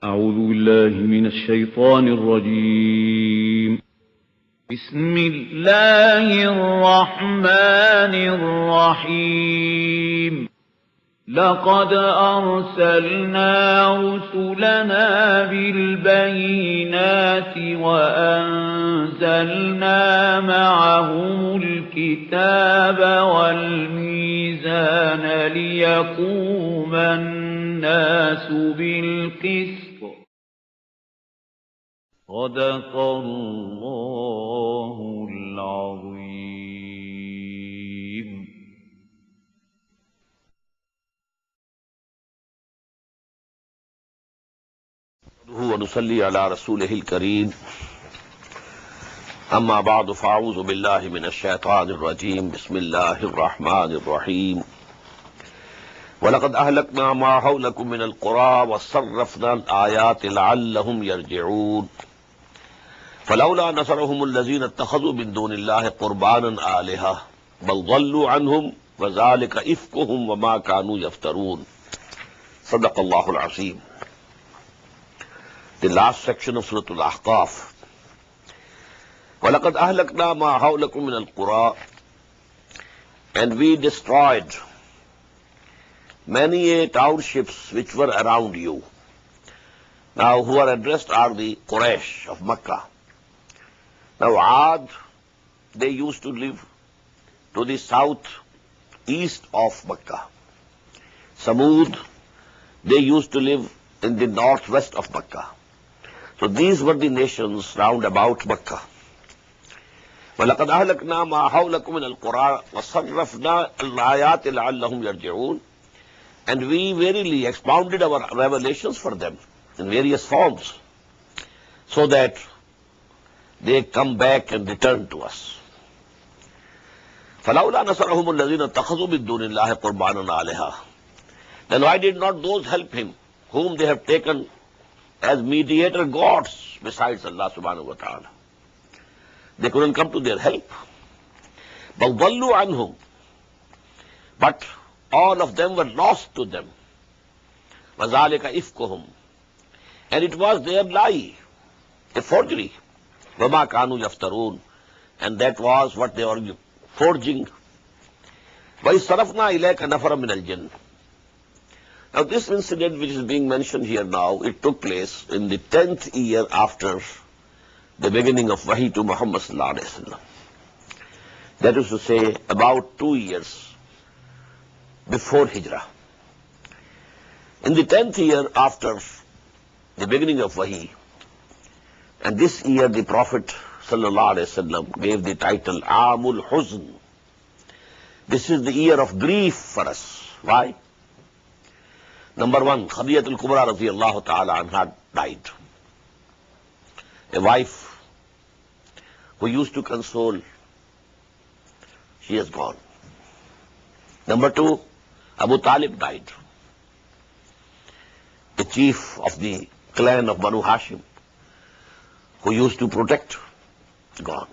أعوذ بالله من الشيطان الرجيم. بسم الله الرحمن الرحيم. لقد أرسلنا رسلنا بالبينات وأنزلنا معهم الكتاب والميزان ليقوم الناس بالقسط. صدق الله العظيم. ونصلي على رسوله الكريم. أما بعد فأعوذ بالله من الشيطان الرجيم. بسم الله الرحمن الرحيم. ولقد أهلكنا ما حولكم من القرى وصرفنا الآيات لعلهم يرجعون فلولا نصرهم الذين اتخذوا من دون الله قربانا آلهة بل ضلوا عنهم وذلك إفكهم وما كانوا يفترون. صدق الله العظيم. The last section of Surah Al-Ahqaf. وَلَقَدْ أَهْلَكْنَا مَا حَوْلَكُم مِّنَ الْقُرَىٰ, and we destroyed many townships which were around you. Now, who are addressed are the Quraysh of Makkah. Now, Ad, they used to live to the south east of Makkah. Samud, they used to live in the northwest of Makkah. So these were the nations round about Makkah. وَلَقَدْ أَهْلَكْنَا مَا حَوْلَكُم مِّنَ الْقُرَىٰ وَصَرَّفْنَا الْآيَاتِ لَعَلَّهُمْ يَرْجِعُونَ, and we verily expounded our revelations for them in various forms so that they come back and return to us. فَلَوْلَا نَصَرَهُمُ الَّذِينَ اتَّخَذُوا مِن دُونِ اللَّهِ قُرْبَانًا آلِهَةً, then why did not those help him whom they have taken as mediator gods besides Allah subhanahu wa ta'ala? They couldn't come to their help. بَلْ ضَلُّوا عَنْهُمْ, but all of them were lost to them. وَذَلِكَ إِفْكُهُمْ, and it was their lie, a forgery. وَمَا كَانُوا يَفْتَرُونَ, and that was what they were forging. وَإِذْ صَرَفْنَا إِلَيْكَ نَفَرًا مِنَ الْجِنِّ. Now this incident which is being mentioned here now, it took place in the 10th year after the beginning of Wahi to Muhammad sallallahu alaihi wasallam. That is to say, about 2 years before Hijrah. In the 10th year after the beginning of Wahi, and this year the Prophet sallallahu alaihi wasallam gave the title Amul Huzn. This is the year of grief for us. Why? Number one, Khadijah al-Kubra radiyallahu ta'ala anha died. A wife who used to console, she has gone. Number two, Abu Talib died, the chief of the clan of Banu Hashim, who used to protect, gone.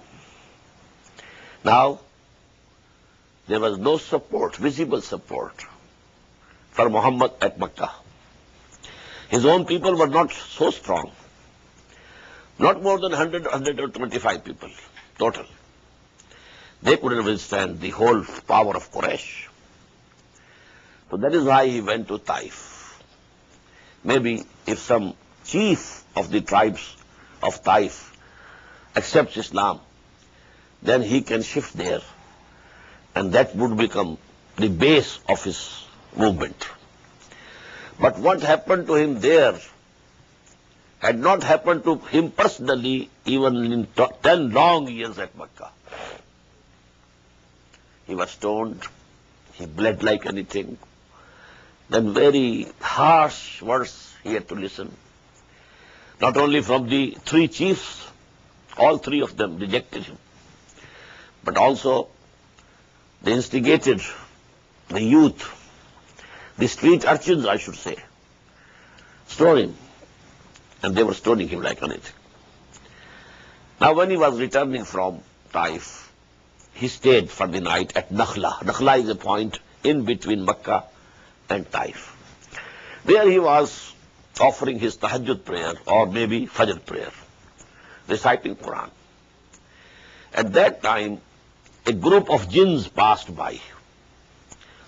Now, there was no support, visible support for Muhammad at Makkah. His own people were not so strong. Not more than 100 or 125 people total. They couldn't withstand the whole power of Quraysh. So that is why he went to Taif. Maybe if some chief of the tribes of Taif accepts Islam, then he can shift there, and that would become the base of his movement. But what happened to him there had not happened to him personally even in 10 long years at Makkah. He was stoned, he bled like anything, then very harsh words he had to listen. Not only from the 3 chiefs, all 3 of them rejected him, but also they instigated the youth, the street urchins, I should say, stone him. And they were stoning him like anything. Now when he was returning from Taif, he stayed for the night at Nakhla. Nakhla is a point in between Makkah and Taif. There he was offering his tahajjud prayer or maybe fajr prayer, reciting Quran. At that time, a group of jinns passed by.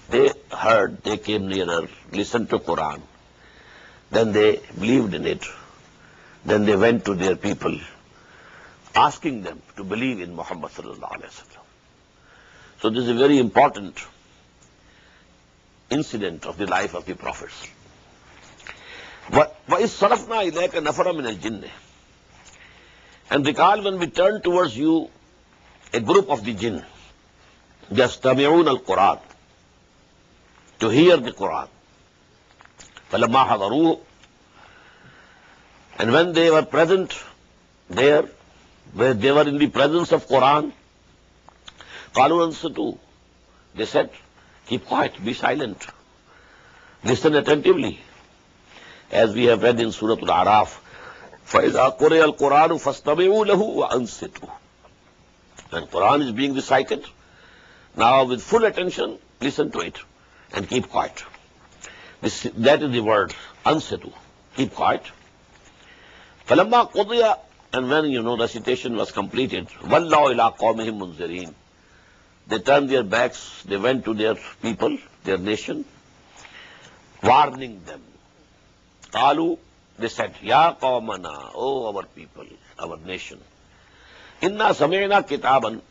They heard, they came nearer, listened to Quran. Then they believed in it. Then they went to their people, asking them to believe in Muhammad sallallahu alaihi wasallam. So this is a very important incident of the life of the prophets. وَإِذْ صَرَفْنَا إِلَيْكَ نَفَرًا مِنَ الْجِنِّ. And recall when we turned towards you a group of the jinn, يَسْتَمِعُونَ الْقُرْآنَ, to hear the Quran. فَلَمَّا حَضَرُوهُ, and when they were present there, where they were in the presence of Quran, قَالُوا أَنصِتُوا, they said, keep quiet, be silent, listen attentively. As we have read in Surah Al-A'raf, فَإِذَا قُرِئَ الْقُرْآنُ فَاسْتَمِعُوا لَهُ وَأَنصِتُوا. When Quran is being recited, now with full attention, listen to it and keep quiet. That is the word, ansitu, keep quiet. فَلَمَّا قُضِيَ, and when recitation was completed, وَاللَّهُ إِلَىٰ قَوْمِهِمْ مُنذِرِينَ, they turned their backs, they went to their people, their nation, warning them. قَالُوا, they said, يَا قَوْمَنَا, O our people, our nation, إِنَّا سَمِعْنَا كِتَابًا,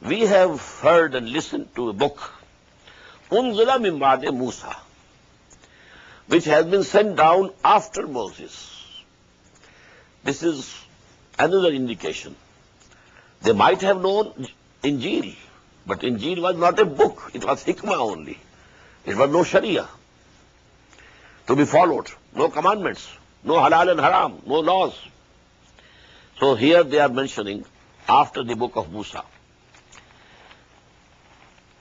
we have heard and listened to a book, أُنزِلَ مِن بَعْدِ مُوسَى, which has been sent down after Moses. This is another indication. They might have known Injil, but Injil was not a book, it was hikmah only. It was no Sharia to be followed, no commandments, no halal and haram, no laws. So here they are mentioning after the book of Musa.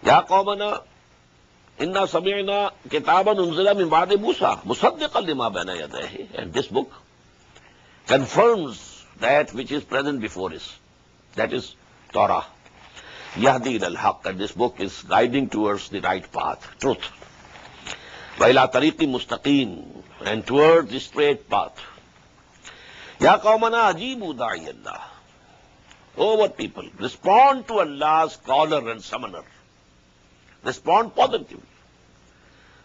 Ya qawmana inna sami'na kitaban unzila min ba'di Musa musaddiqan lima bayna yadayhi, and this book confirms that which is present before us, that is Torah. Yahdi al-haq, and this book is guiding towards the right path, truth. Wa ila tariqi mustaqim, and towards the straight path. Ya qawmana ajibu da'i Allah. Oh, what people, respond to Allah's caller and summoner. Respond positively.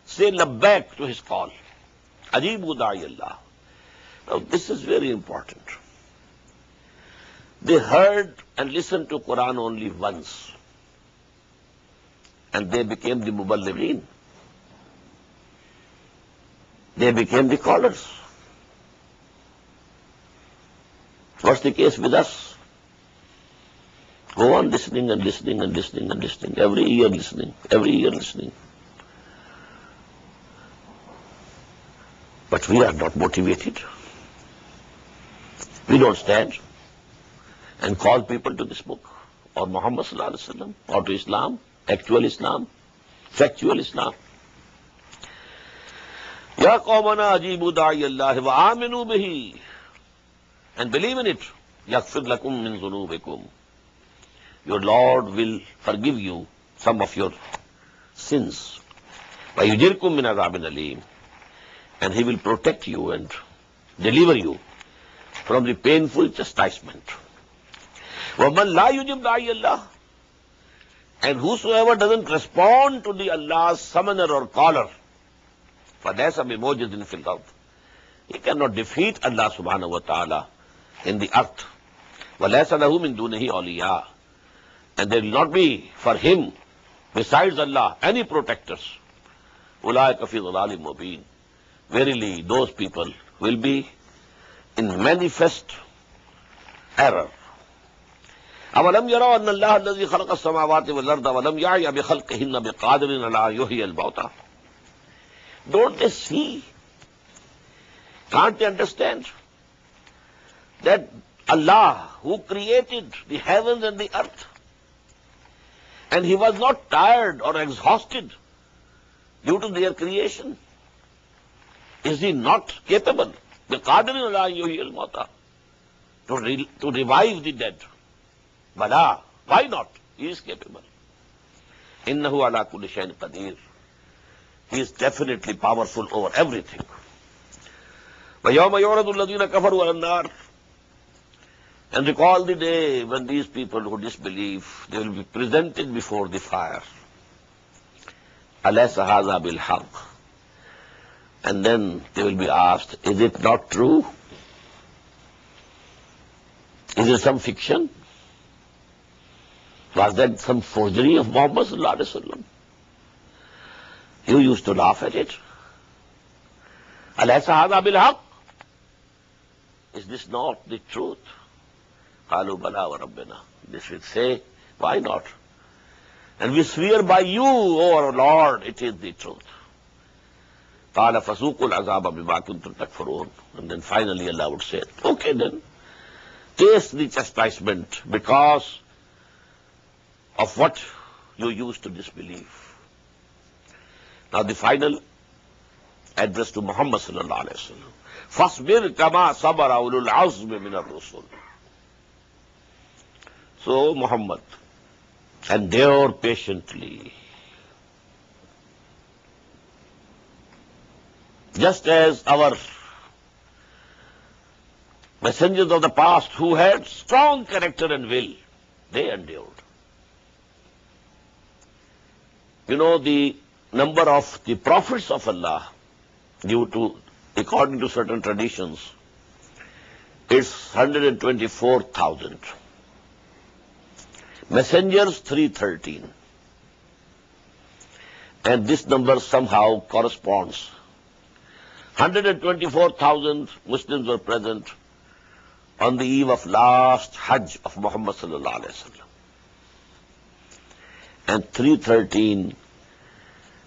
Say labbaik to his call. Ajibu da'i Allah. Now, this is very important. They heard and listened to Quran only once, and they became the muballighin. They became the callers. What's the case with us? Go on listening and listening and listening and listening. Every year listening. Every year listening. But we are not motivated. We don't stand and call people to this book, or Muhammad sallallahu alaihi wasallam, or to Islam, actual Islam, factual Islam. Ya qawmana ajibu da'i Allah wa aminu bihi, and believe in it. Yaghfir lakum min dhunubikum. Your Lord will forgive you some of your sins. Wa yujirkum min adhabin alim, and He will protect you and deliver you from the painful chastisement. وَمَنْ لَا يُجِبْ دَاعِيَ اللَّهِ, and whosoever doesn't respond to the Allah's summoner or caller, فَلَيْسَ بِمُعْجِزٍ فِي الْأَرْضِ, he cannot defeat Allah subhanahu wa ta'ala in the earth. وَلَيْسَ لَهُ مِن دُونِهِ أَوْلِيَاءَ, and there will not be for him besides Allah any protectors. أُولَٰئِكَ فِي ضَلَالٍ مُبِينٍ, verily those people will be in manifest error. أَوَلَمْ يَرَوْا أَنَّ اللَّهَ الَّذِي خَلَقَ السَّمَاوَاتِ وَالْأَرْضَ وَلَمْ يَعْيَ بِخَلْقِهِنَّ بِقَادِرٍ عَلَىٰ يُحْيِيَ الْمَوْتَىٰ. Don't they see? Can't they understand that Allah, who created the heavens and the earth, and He was not tired or exhausted due to their creation, is He not capable, بِقَادِرٍ عَلَىٰ يُحْيِيَ الْمَوْتَىٰ, to revive the dead? Bala, why not? He is capable. Innahu ala kulli shayin qadir. He is definitely powerful over everything. وَيَوْمَ يُعْرَضُ الَّذِينَ كَفَرُوا عَلَى النَّارِ. And recall the day when these people who disbelieve, they will be presented before the fire. أَلَيْسَ هَذَا بِالْحَقِّ. And then they will be asked, is it not true? Is it some fiction? Was that some forgery of Muhammad sallallahu alaihi wasallam? You used to laugh at it. أَلَيْسَ هَذَا بِالْحَقِّ. Is this not the truth? قَالُوا بَلَا وَرَبِّنَا. They should say, why not? And we swear by you, O our Lord, it is the truth. قَالَ فَسُوقُوا الْعَذَابَ بِمَا كُنْتُمْ تَكْفُرُونَ. And then finally Allah would say, okay then, taste the chastisement because of what you used to disbelieve. Now the final address to Muhammad sallallahu alaihi wasallam. فَاصْبِرْ كَمَا صَبَرَ أُولُو الْعَزْمِ مِنَ الرُّسُلِ. So Muhammad, endure patiently. Just as our messengers of the past who had strong character and will, they endured. You know, the number of the prophets of Allah, according to certain traditions, is 124,000. Messengers 313. And this number somehow corresponds. 124,000 Muslims were present on the eve of last Hajj of Muhammad sallallahu alaihi wasallam. And 313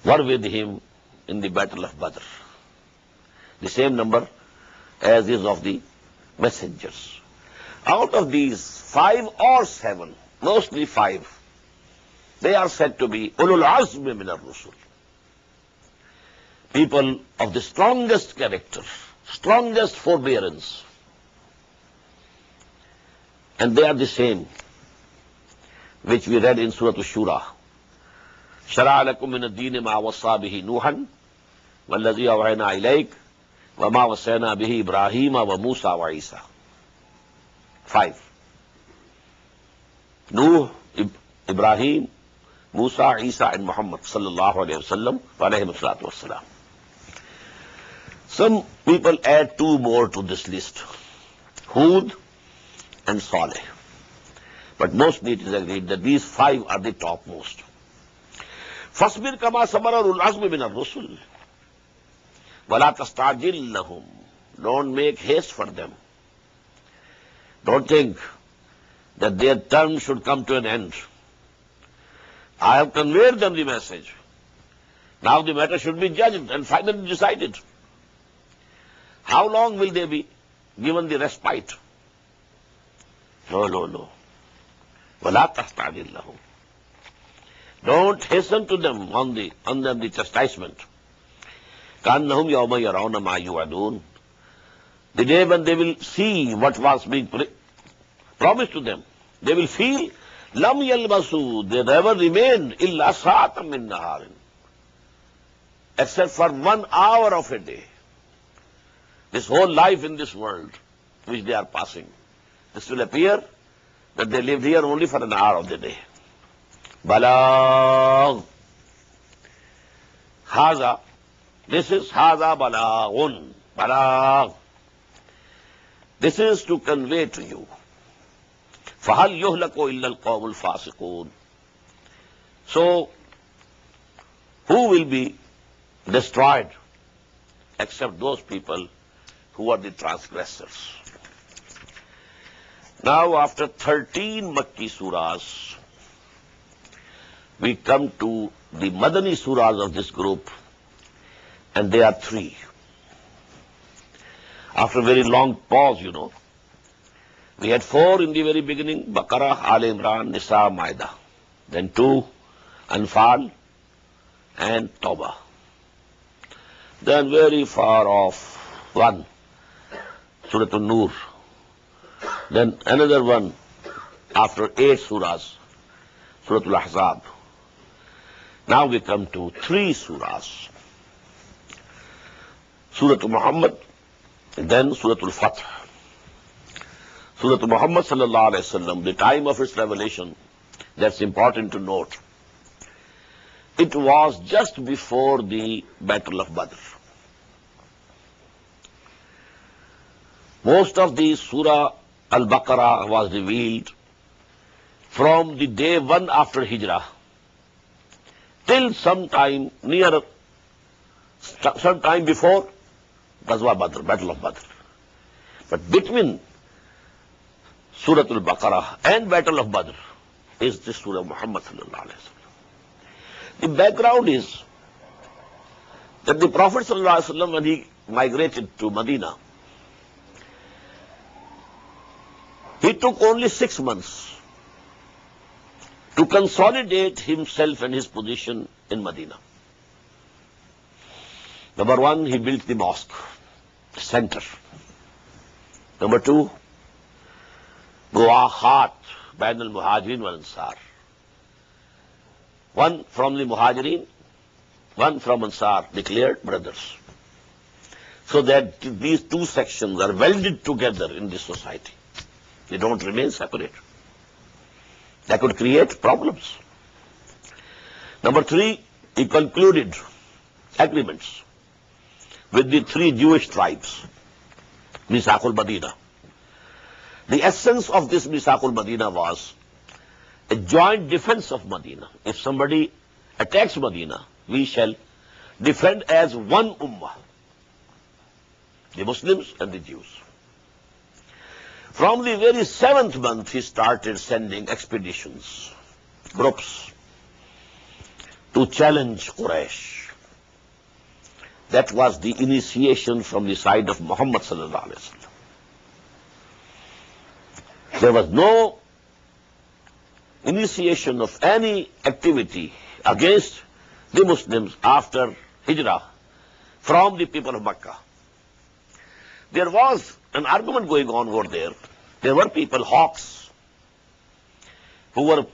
were with him in the Battle of Badr. The same number as is of the messengers. Out of these, 5 or 7, mostly 5, they are said to be ulul azmi min ar-rusul. People of the strongest character, strongest forbearance. And they are the same which we read in Surah Ash-Shura. شَرَعَ لَكُم مِّنَ الدِّينِ مَا وَصَّىٰ بِهِ نُوحًا وَالَّذِي أَوْحَيْنَا إِلَيْكَ وَمَا وَصَّيْنَا بِهِ إِبْرَاهِيمَ وَمُوسَىٰ وَعِيسَىٰ. 5. Nuh, Ibrahim, Musa, Isa, and Muhammad sallallahu alayhi wasallam wa alayhi salatu wassalam. Some people add 2 more to this list, Hud and Saleh. But mostly it is agreed that these 5 are the topmost. فَاصْبِرْ كَمَا صَبَرَ أُولُو الْعَزْمِ مِنَ الرُّسُلِ وَلَا تَسْتَعْجِلْ لَهُمْ. Don't make haste for them. Don't think that their term should come to an end. I have conveyed them the message. Now the matter should be judged and finally decided. How long will they be given the respite? No. وَلَا تَسْتَعْجِلْ لَهُمْ. Don't hasten to them on the chastisement. كَأَنَّهُمْ يَوْمَ يَرَوْنَ مَا يُوعَدُونَ. The day when they will see what was being promised to them, they will feel لَمْ يَلْبَسُوا. They never remained إِلَّا سَاعَةً مِّن نَهَارٍ. Except for 1 hour of a day. This whole life in this world which they are passing, this will appear that they lived here only for an hour of the day. Balagh. Haza. This is Haza Balaghun. Balagh. This is to convey to you. فَهَلْ يُهْلَكُ إِلَّا الْقَوْمُ الْفَاسِقُونَ. So, who will be destroyed except those people who are the transgressors? Now, after 13 Makki surahs, we come to the Madani surahs of this group, and they are 3. After a very long pause, we had 4 in the very beginning, Baqarah, Al Imran, Nisa, Ma'idah. Then 2, Anfal, and Tawbah. Then very far off, 1, Surah An-Nur. Then another one after 8 surahs, Surah Al-Ahzab. Now we come to 3 surahs. Surah Muhammad And then Surah Al-Fath. Surah Muhammad sallallahu alayhi wa sallam, the time of its revelation, that's important to note. It was just before the Battle of Badr. Most of the Surah Al-Baqarah was revealed from the day one after Hijrah till sometime before Ghazwa Badr, Battle of Badr. But between Surah Al-Baqarah and Battle of Badr is the Surah Muhammad sallallahu alayhi wa sallam. The background is that the Prophet sallallahu alayhi wa sallam, when he migrated to Medina, he took only 6 months to consolidate himself and his position in Medina. Number one, he built the mosque, the center. Number two, Muahat bain al-Muhajirin wal Ansar. One from the Muhajirin, one from Ansar, declared brothers. So that these two sections are welded together in this society. They don't remain separate. That could create problems. Number three, he concluded agreements with the 3 Jewish tribes, Misaqul Madina. The essence of this Misaqul Madina was a joint defense of Medina. If somebody attacks Medina, we shall defend as one ummah, the Muslims and the Jews. From the very 7th month, he started sending expeditions, groups, to challenge Quraysh. That was the initiation from the side of Muhammad sallallahu alaihi wasallam. There was no initiation of any activity against the Muslims after Hijrah from the people of Makkah. There was an argument going on over there. There were people, hawks, who were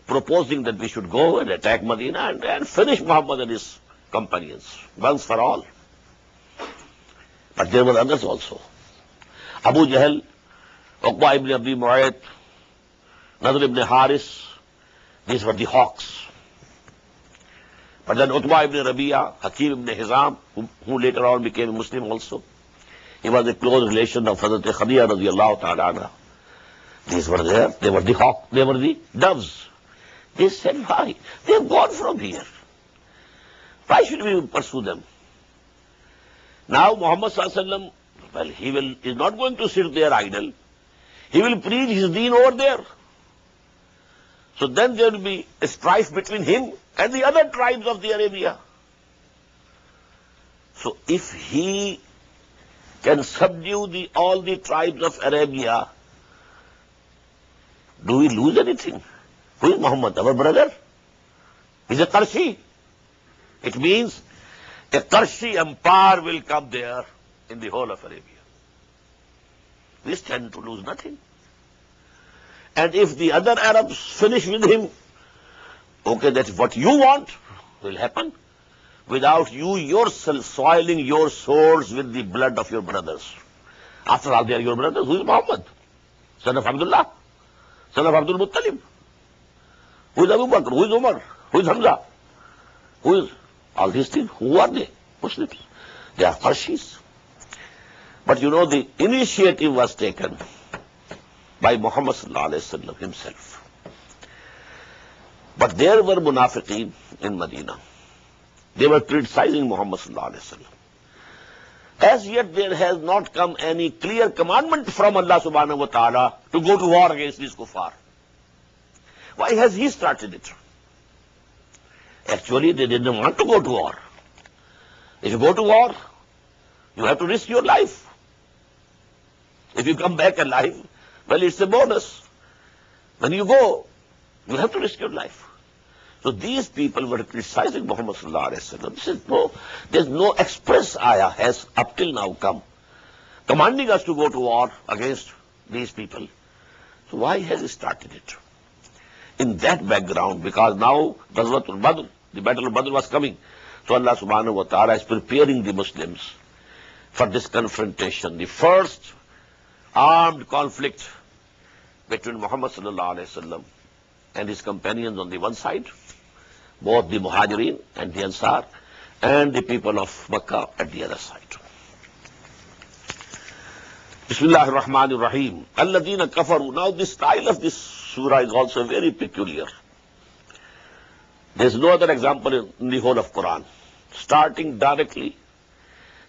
proposing that we should go and attack Medina and finish Muhammad and his companions once for all. But there were others also. Abu Jahl, Uqba ibn Abi Mu'ayt, Nadr ibn Haris, these were the hawks. But then Utbah ibn Rabi'a, Hakim ibn Hizam, who later on became a Muslim also, he was a close relation of Hazrat Khadija radiyallahu ta'ala anha. These were there, they were the hawk, they were the doves. They said, why? They have gone from here. Why should we pursue them? Now Muhammad sallallahu alaihi wasallam, well, he is not going to sit there idle. He will preach his deen over there. So then there will be a strife between him and the other tribes of the Arabia. So if he can subdue all the tribes of Arabia, do we lose anything? Who is Muhammad? Our brother? He's a Qarshi. It means a Qarshi empire will come there in the whole of Arabia. We stand to lose nothing. And if the other Arabs finish with him, okay, that's what you want will happen, without you yourself soiling your swords with the blood of your brothers. After all, they are your brothers. Who is Muhammad? Son of Abdullah? Son of Abdul Muttalib? Who is Abu Bakr? Who is Umar? Who is Hamza? Who is all these things? Who are they? Muslims. They are Qarshis. But you know, the initiative was taken by Muhammad sallallahu alaihi wasallam himself. But there were munafiqeen in Medina. They were criticizing Muhammad sallallahu alaihi wasallam. As yet there has not come any clear commandment from Allah subhanahu wa ta'ala to go to war against these kuffar. Why has he started it? Actually, they didn't want to go to war. If you go to war, you have to risk your life. If you come back alive, well, it's a bonus. When you go, you have to risk your life. So these people were criticizing Muhammad sallallahu alaihi wasallam. They said, no, there's no express ayah has up till now come commanding us to go to war against these people. So why has he started it? In that background, because now Ghazwatul Badr, the Battle of Badr was coming. So Allah subhanahu wa ta'ala is preparing the Muslims for this confrontation. The first armed conflict between Muhammad sallallahu alaihi wasallam and his companions on the one side, both the Muhajirin and the Ansar, and the people of Makkah at the other side. Bismillahir Rahmanir Rahim. Alladhina kafaru. Now the style of this surah is also very peculiar. There is no other example in the whole of Quran. Starting directly,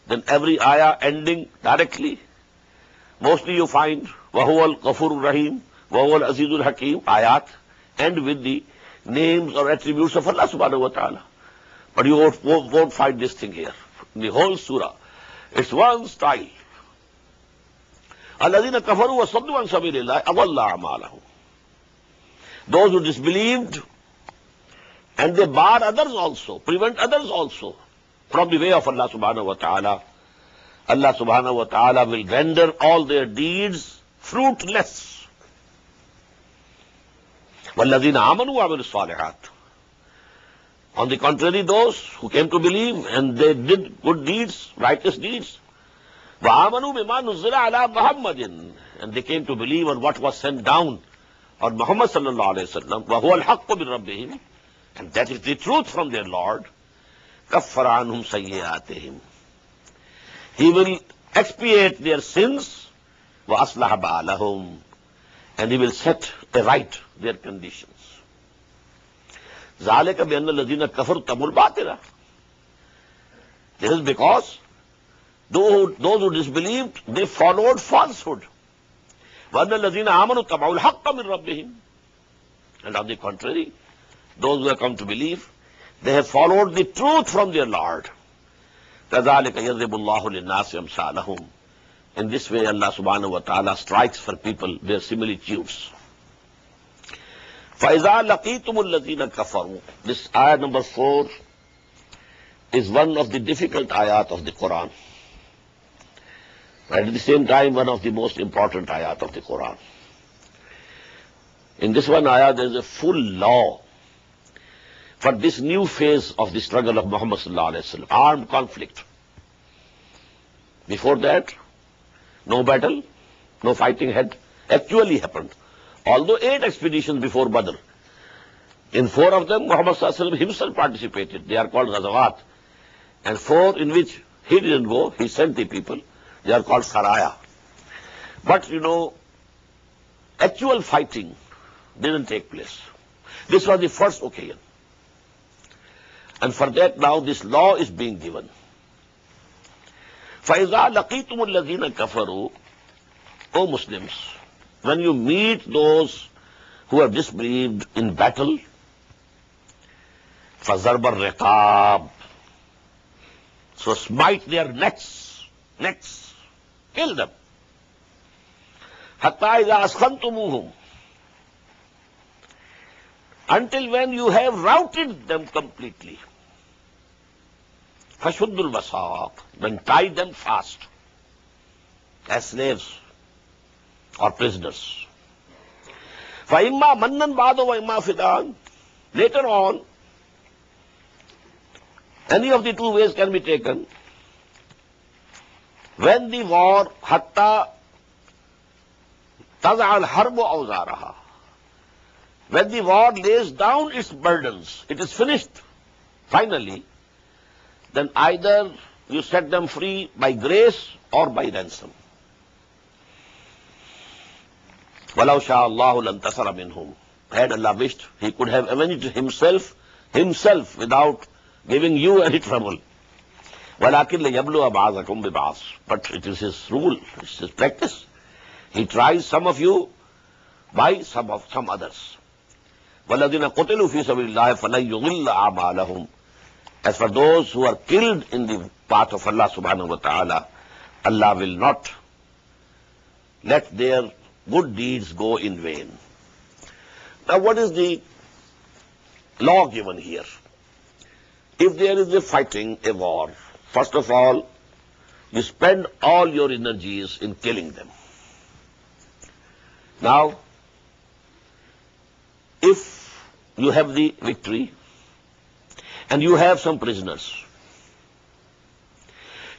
then every ayah ending directly. Mostly you find Wahuwal Ghafurur Rahim, Wahuwal Azizul Hakim ayat, end with the names or attributes of Allah subhanahu wa ta'ala. But you won't find this thing here. In the whole surah, it's one style. Alladhina kafaru wa saddu an sabilillahi adalla a'malahum. Those who disbelieved and they bar others also, prevent others also from the way of Allah subhanahu wa ta'ala. Allah subhanahu wa ta'ala will render all their deeds fruitless. وَالَّذِينَ آمَنُوا وَعَمِلُوا الصَّالِحَاتِ. On the contrary, those who came to believe and they did good deeds, righteous deeds, وَآمَنُوا بِمَا نُزِّلَ عَلَى مُحَمَّدٍ, and they came to believe on what was sent down on Muhammad sallallahu alayhi wa sallam, وَهُوَ الْحَقُّ مِنْ رَبِّهِمْ, and that is the truth from their Lord. كَفَّرَ عَنْهُمْ سَيِّئَاتِهِمْ, He will expiate their sins, وَأَصْلَحَ بَعْلَهُمْ, and He will set right their conditions. ذَلِكَ بِأَنَّ الَّذِينَ كَفَرُوا اتَّبَعُوا الْبَاطِلَ. This is because those who disbelieved, they followed falsehood. وَأَنَّ الَّذِينَ آمَنُوا اتَّبَعُوا الْحَقَّ مِنْ رَبِّهِمْ. And on the contrary, those who have come to believe, they have followed the truth from their Lord. كَذَلِكَ يَضْرِبُ اللَّهُ لِلنَّاسِ أَمْثَالَهُم. In this way, Allah subhanahu wa ta'ala strikes for people their similitudes. فَإِذَا لَقِيتُمُ الَّذِينَ كَفَرُوا. This ayah number 4 is one of the difficult ayat of the Quran. But at the same time, one of the most important ayat of the Quran. In this one ayah, there is a full law for this new phase of the struggle of Muhammad sallallahu alaihi wasallam, armed conflict. Before that, no battle, no fighting had actually happened. Although 8 expeditions before Badr, in 4 of them Muhammad sallallahu alaihi wasallam himself participated. They are called Ghazawat. And 4 in which he didn't go, he sent the people. They are called Saraya. But actual fighting didn't take place. This was the first occasion. And for that now this law is being given. فَإِذَا لَقِيتُمُ الَّذِينَ كَفَرُوا. O Muslims, when you meet those who have disbelieved in battle, فَضَرْبَ الرِّقَابِ. So smite their necks, kill them. حَتَّى إِذَا أَسْخَنْتُمُوهُمْ. Until when you have routed them completely. فَشُدُّ الْوَثَاقِ. Then tie them fast as slaves or prisoners. فَإِمَّا مَنًّا بَعْدَ وَإِمَّا فِدَاءً. Later on, any of the 2 ways can be taken. When the war, حَتَّى تَضَعَ الْحَرْبُ أَوْزَارَهَا. When the war lays down its burdens, it is finished, finally, then either you set them free by grace or by ransom. وَلَوْ شَاءَ اللَّهُ لَانْتَصَرَ مِنْهُمْ. Had Allah wished, He could have avenged himself without giving you any trouble. وَلَكِنْ لِيَبْلُوَ بَعْضَكُمْ بِبَعْضٍ. But it is His rule, it is His practice. He tries some of you by some others. وَالَّذِينَ قُتِلُوا فِي سَبِيلِ اللَّهِ فَلَنْ يُضِلَّ أَعْمَالَهُمْ. As for those who are killed in the path of Allah subhanahu wa ta'ala, Allah will not let their good deeds go in vain. Now what is the law given here? If there is a fighting, a war, first of all, you spend all your energies in killing them. Now, if you have the victory and you have some prisoners,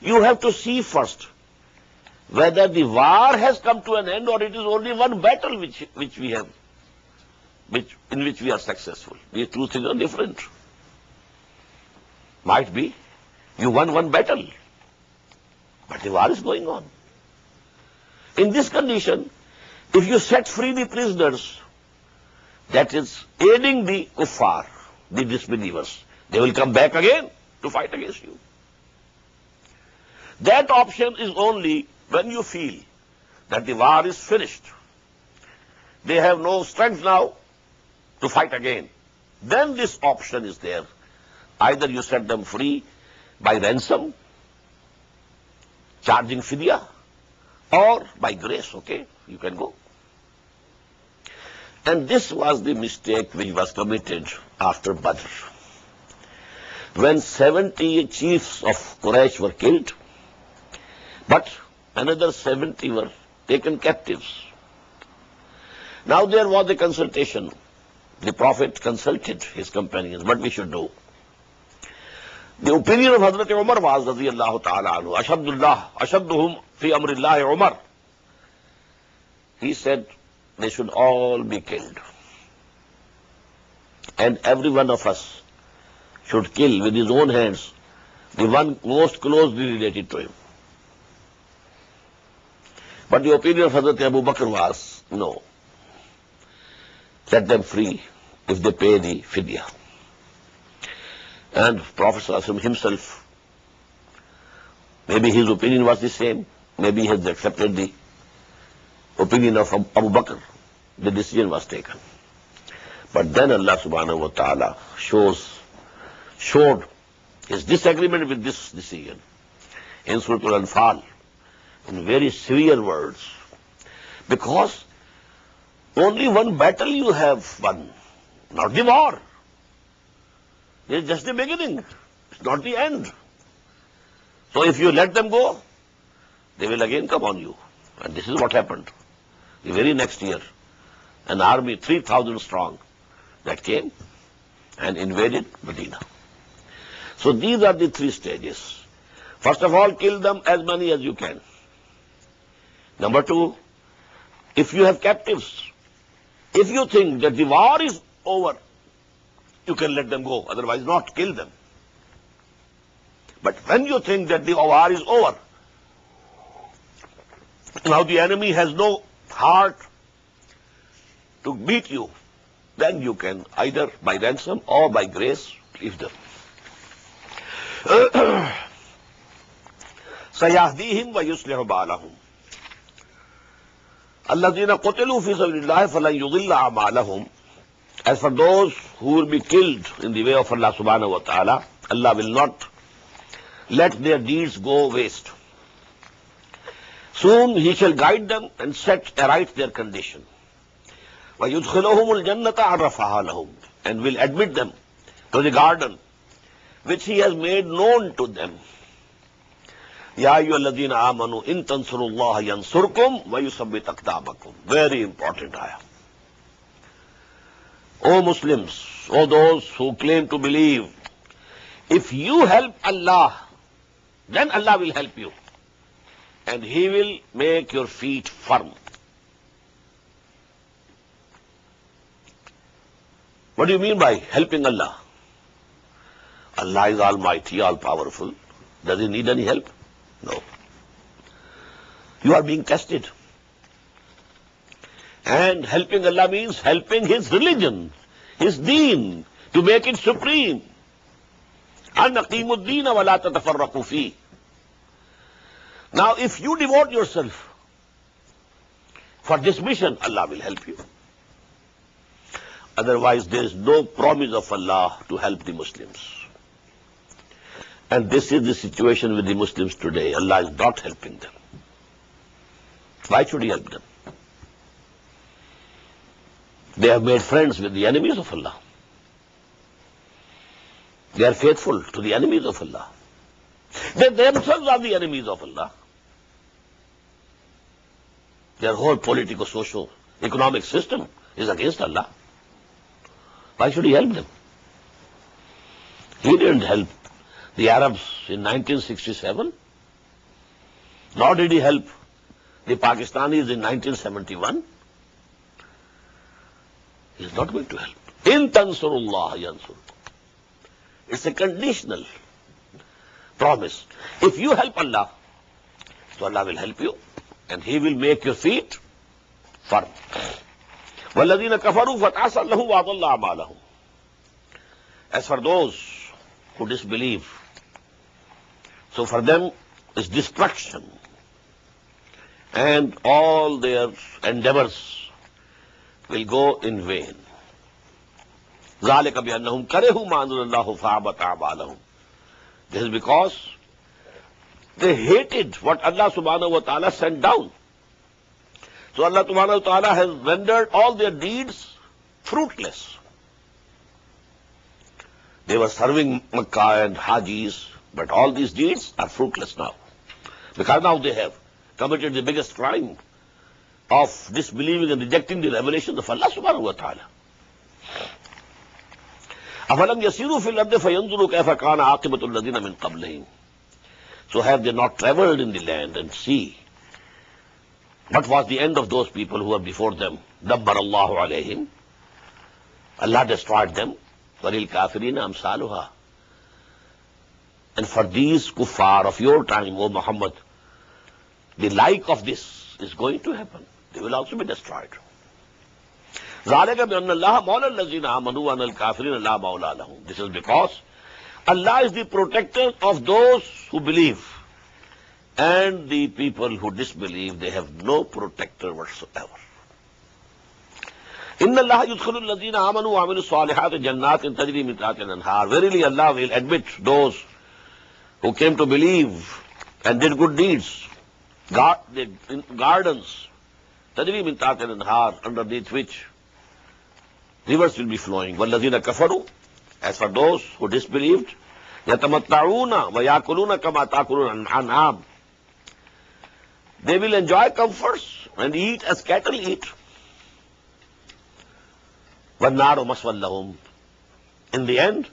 You have to see first whether the war has come to an end or it is only one battle in which we are successful. These two things are different. Might be you won one battle, but the war is going on. In this condition, if you set free the prisoners, that is aiding the kuffar, the disbelievers, they will come back again to fight against you. That option is only when you feel that the war is finished. They have no strength now to fight again. Then this option is there. Either you set them free by ransom, charging fidya, or by grace, okay, you can go. And this was the mistake which was committed after Badr. When 70 chiefs of Quraysh were killed, but another 70 were taken captives. Now there was a consultation. The Prophet consulted his companions, what we should do. The opinion of Hazrat Umar was, radiyallahu ta'ala anhu, ashadduhum fi amrillahi Umar. He said, they should all be killed. And every one of us should kill with his own hands the one most closely related to him. But the opinion of Hazrat Abu Bakr was, no, set them free if they pay the fidya. And Prophet ﷺ himself, maybe his opinion was the same, maybe he has accepted the opinion of Abu Bakr, the decision was taken. But then Allah subhanahu wa ta'ala showed his disagreement with this decision in Surah Al-Anfal in very severe words. Because only one battle you have won, not the war. It's just the beginning, it's not the end. So if you let them go, they will again come on you. And this is what happened. The very next year, an army 3,000 strong that came and invaded Medina. So these are the three stages. First of all, kill them as many as you can. Number two, if you have captives, if you think that the war is over, you can let them go, otherwise not, kill them. But when you think that the war is over, now the enemy has no heart to beat you, then you can either by ransom or by grace leave them. سَيَهْدِيهِمْ وَيُصْلِحُ بَالَهُمْ الَّذِينَ قُتِلُوا فِي سَبِيلِ اللَّهِ فَلَنْ يُضِلَّ أَعْمَالَهُمْ. As for those who will be killed in the way of Allah subhanahu wa ta'ala, Allah will not let their deeds go waste. Soon He shall guide them and set aright their condition. وَيُدْخِلُهُمُ الْجَنَّةَ عَرَّفَهَا لَهُمْ, and will admit them to the garden which He has made known to them. يَا أَيُّهَا الَّذِينَ آمَنُوا إِن تَنْصُرُوا اللَّهَ يَنْصُرْكُمْ وَيُثَبِّتْ أَقْدَامَكُمْ. Very important ayah. O Muslims, O those who claim to believe, if you help Allah, then Allah will help you. And He will make your feet firm. What do you mean by helping Allah? Allah is almighty, all-powerful. Does He need any help? No. You are being tested. And helping Allah means helping His religion, His deen, to make it supreme. أَنْ أَقِيمُوا الدِّينَ وَلَا تَتَفَرَّقُوا فِيهِ. Now, if you devote yourself for this mission, Allah will help you. Otherwise, there is no promise of Allah to help the Muslims. And this is the situation with the Muslims today. Allah is not helping them. Why should He help them? They have made friends with the enemies of Allah. They are faithful to the enemies of Allah. They themselves are the enemies of Allah. Their whole political, social, economic system is against Allah. Why should He help them? He didn't help the Arabs in 1967. Nor did he help the Pakistanis in 1971. He is not going to help. In tansurullah yansur. It's a conditional promise. If you help Allah, so Allah will help you and He will make your feet firm. وَالَّذِينَ كَفَرُوا فَتَعْسَ لَهُمْ وَأَضَلَّ أَعْمَالَهُم. As for those who disbelieve, so for them is destruction and all their endeavors will go in vain. ذَلِكَ بِأَنَّهُمْ كَرِهُوا مَا أَنزَلَ اللَّهُ فَأَحْبَطَ أَعْمَالَهُم. This is because they hated what Allah subhanahu wa ta'ala sent down. So Allah subhanahu wa ta'ala has rendered all their deeds fruitless. They were serving Makkah and Hajis, but all these deeds are fruitless now. Because now they have committed the biggest crime of disbelieving and rejecting the revelations of Allah subhanahu wa ta'ala. أَفَلَمْ يَسِيرُوا فِي الْأَرْضِ فَيَنْظُرُوا كَيْفَ كَانَ عَاقِبَةُ الَّذِينَ مِنْ قَبْلِهِمْ. So have they not traveled in the land and see what was the end of those people who were before them? دَبَّرَ اللَّهُ عَلَيْهِمْ. Allah destroyed them. وَلِلْكَافِرِينَ أَمْثَالُهَا. And for these kuffar of your time, O Muhammad, the like of this is going to happen. They will also be destroyed. ذَلِكَ بِأَنَّ اللَّهَ مَوْلَى الَّذِينَ آمَنُوا وَأَنَّ الْكَافِرِينَ لَا مَوْلَى لَهُمْ. This is because Allah is the protector of those who believe, and the people who disbelieve, they have no protector whatsoever. إِنَّ اللَّهَ يُدْخِلُ الَّذِينَ آمَنُوا وَعَمِلُوا الصَّالِحَاتِ جَنَّاتٍ تَجْرِي مِن تَحْتِهَا الْأَنْهَارُ. Verily Allah will admit those who came to believe and did good deeds, gardens, تَجْرِي مِن تَحْتِهَا الْأَنْهَارُ, underneath which rivers will be flowing. وَالَّذِينَ كَفَرُوا. As for those who disbelieved, يَتَمَتَّعُونَ وَيَأْكُلُونَ كَمَا تَأْكُلُ الْأَنْعَامُ. They will enjoy comforts and eat as cattle eat. وَالنَّارُ مَثْوًى لَهُمْ. In the end,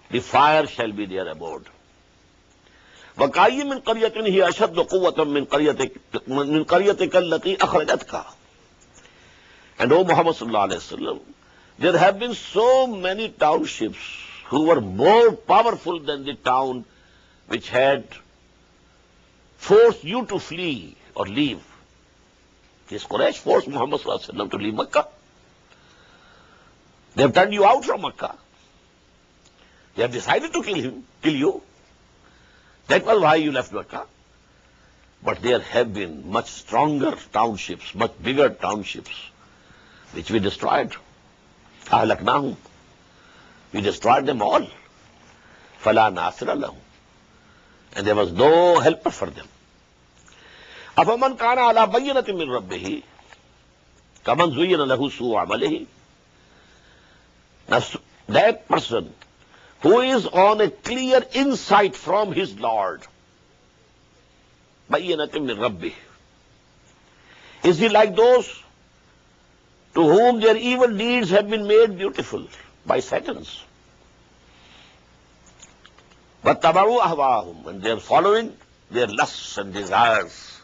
the fire shall be their abode. وَكَأَيٍّ مِّن قَرْيَةٍ هِيَ أَشَدُّ قُوَّةً مِّن قَرْيَتِكَ الَّتِي أَخْرَجَتْكَ. And O Muhammad sallallahu alayhi wa sallam, there have been so many townships who were more powerful than the town which had forced you to flee or leave. This Quraysh forced Muhammad sallallahu alayhi wa sallam to leave Makkah. They have turned you out from Makkah. They have decided to kill you. That was why you left Makkah. But there have been much stronger townships, much bigger townships, which we destroyed. أهلكناهم. We destroyed them all. فلا ناصر لهم. And there was no helper for them. أفمن كان على بينة من ربه كمن زين له سوء عمله. Now, that person who is on a clear insight from his Lord, بينة من ربه, is he like those to whom their evil deeds have been made beautiful by Satans? وَاتَّبَعُوا أَهْوَاهُمْ. And they are following their lusts and desires,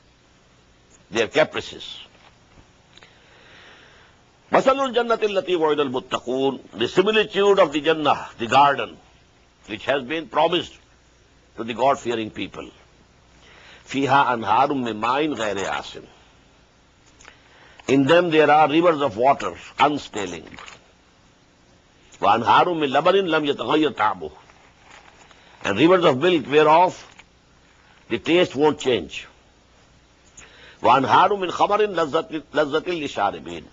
their caprices. مَثَلُ الْجَنَّةِ الَّتِي وَعِدَ الْمُتَّقُونَ. The similitude of the Jannah, the garden, which has been promised to the God-fearing people. فِيهَا أَنْهَارٌ مِّن مَّاءٍ غَيْرِ آسِنٍ. In them there are rivers of water, unscaling. وَأَنْهَارٌ مِّن لَبَنٍ لَمْ يَتَغَيَّرْ طَعْمُهُ. And rivers of milk whereof the taste won't change. وَأَنْهَارٌ مِّن خَمَرٍ لَذَّةٍ لِلشَّارِبِينَ.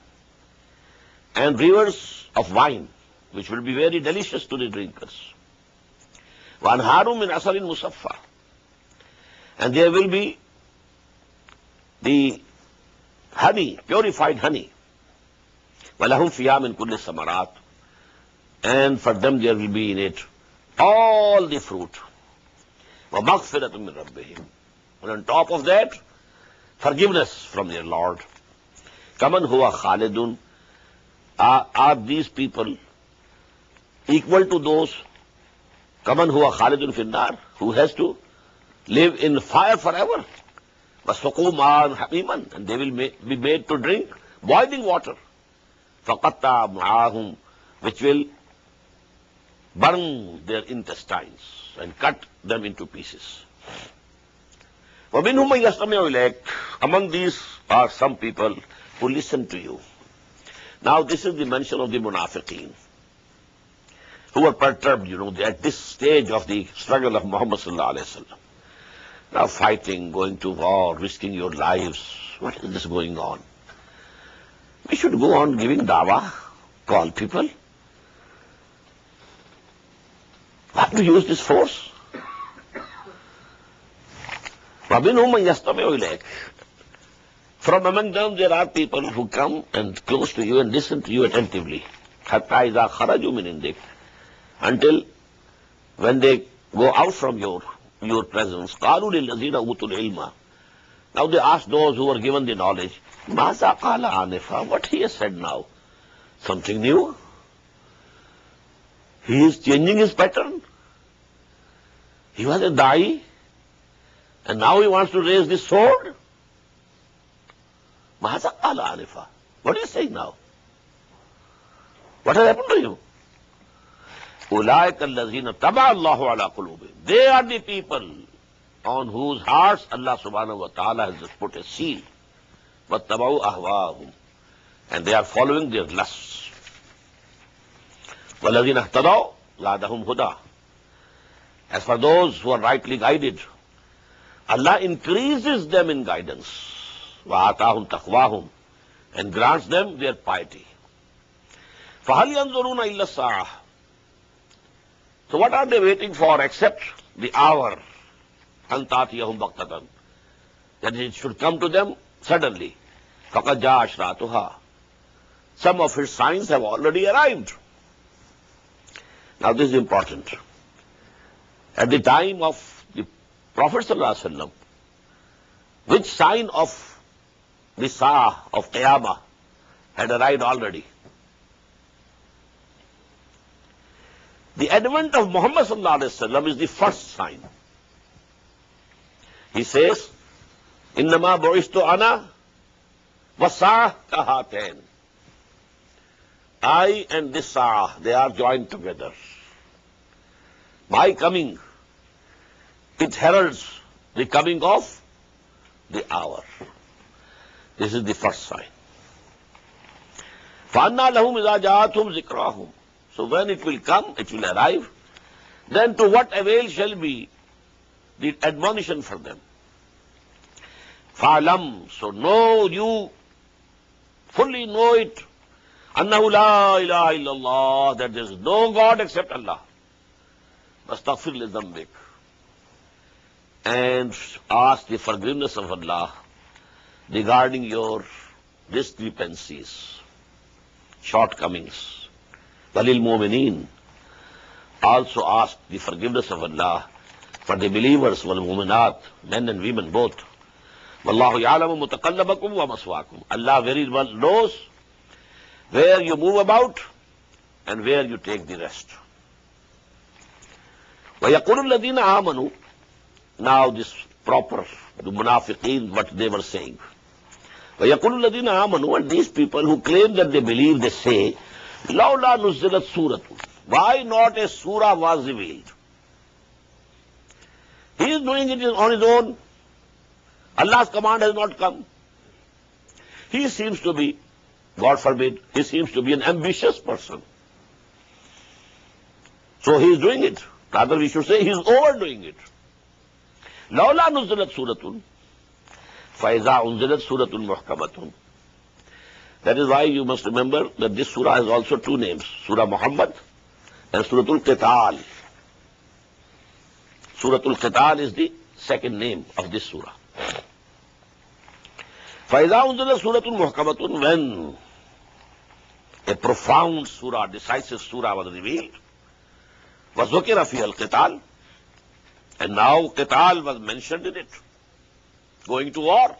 And rivers of wine, which will be very delicious to the drinkers. وَأَنْهَارٌ مِّنْ عَسَلٍ مُصَفَّى. And there will be the honey, purified honey. وَلَهُمْ فِيهَا مِنْ كُلِّ الثَّمَرَاتِ. And for them there will be in it all the fruit. وَمَغْفِرَةٌ مِّن رَبِّهِمْ. And on top of that, forgiveness from their Lord. كَمَنْ هُوَ خَالِدٌ. Are these people equal to those كَمَنْ هُوَ خَالِدٌ فِي النَّارِ, who has to live in fire forever? وَسُقُوا مَاءً حَمِيمًا, and they will be made to drink boiling water. فَقَطَّعَ مَعَاهُمْ, which will burn their intestines and cut them into pieces. وَمِنْهُمْ مَنْ يَسْتَمِعُ إِلَيْكَ, among these are some people who listen to you. Now this is the mention of the munafiqeen, who were perturbed, at this stage of the struggle of Muhammad sallallahu alaihi wasallam. Now fighting, going to war, risking your lives. What is this going on? We should go on giving dawah, call people. Why to use this force? وَمِنْهُمْ مَنْ يَسْتَمِعُ إِلَيْكَ, from among them there are people who come and close to you and listen to you attentively. حَتَّى إِذَا خَرَجُوا مِنْ عِنْدِكَ, until when they go out from your presence. قَالُوا لِلَّذِينَ أُوتُوا الْعِلْمَ, now they ask those who were given the knowledge, مَاذَا قَالَ آنِفًا, what he has said now? Something new? He is changing his pattern. He was a da'i, and now he wants to raise this sword? مَاذَا قَالَ آنِفًا, what is he saying now? What has happened to you? أُولَٰئِكَ الَّذِينَ طَبَعَ اللَّهُ عَلَىٰ قُلُوبِهِمْ, they are the people on whose hearts Allah subhanahu wa ta'ala has just put a seal. وَاتَّبَعُوا أَهْوَاءَهُمْ, and they are following their lusts. وَالَّذِينَ اهْتَدَوْا زَادَهُمْ هُدًى, as for those who are rightly guided, Allah increases them in guidance. وَآتَاهُمْ تَقْوَاهُمْ, and grants them their piety. فَهَلْ يَنْظُرُونَ إِلَّا السَّاعَةَ, so what are they waiting for except the hour? أَنْ تَأْتِيَهُمْ بَغْتَةً, that it should come to them suddenly. فَقَدْ جَاءَ أَشْرَاطُهَا, some of its signs have already arrived. Now this is important. At the time of the Prophet ﷺ, which sign of the Sa'ah of Qiyamah had arrived already? The advent of Muhammad ﷺ is the first sign. He says, إِنَّمَا بُعِثْتُ أَنَا وَالسَّاعَةُ كَهَاتَيْنِ, I and this Sa'ah, they are joined together. My coming, it heralds the coming of the hour. This is the first sign. فَأَنَّا لَهُمْ إِذَا جَاءَتْهُمْ ذِكْرَاهُمْ, so when it will come, it will arrive, then to what avail shall be the admonition for them? فَعْلَمْ, so know you, fully know it, أَنَّهُ لَا إِلَهَ إِلَّا اللَّهِ, that there is no God except Allah. وَاسْتَغْفِرْ لِذَنبِكَ, and ask the forgiveness of Allah regarding your discrepancies, shortcomings. وَلِلْمُؤْمِنِينَ, also ask the forgiveness of Allah for the believers, وَالْمُؤْمِنَاتِ, men and women both. وَاللَّهُ يَعْلَمُ مُتَقَلَّبَكُمْ وَمَثْوَاكُمْ, Allah very well knows where you move about and where you take the rest. وَيَقُولُ الَّذِينَ آمَنُوا, now this proper, the munafiqeen, what they were saying. وَيَقُولُ الَّذِينَ آمَنُوا, and these people who claim that they believe, they say, لَوْلَا نُزِّلَتْ سُورَةٌ, why not a surah was revealed? He is doing it on his own. Allah's command has not come. He seems to be, God forbid, he seems to be an ambitious person. So he is doing it. Rather we should say he is overdoing it. لَوْلَا نُزِّلَتْ سُورَةٌ فَإِذَا أُنزِلَتْ سُورَةٌ مُحْكَمَةٌ. That is why you must remember that this surah has also two names, Surah Muhammad and Suratul Qital. Suratul Qital is the second name of this surah. فَإِذَا أُنزِلَتْ سُورَةٌ مُحْكَمَةٌ, when a profound surah, decisive surah was revealed, وَذُكِرَ فِيهَا الْقِتَالِ, and now Qital was mentioned in it, going to war,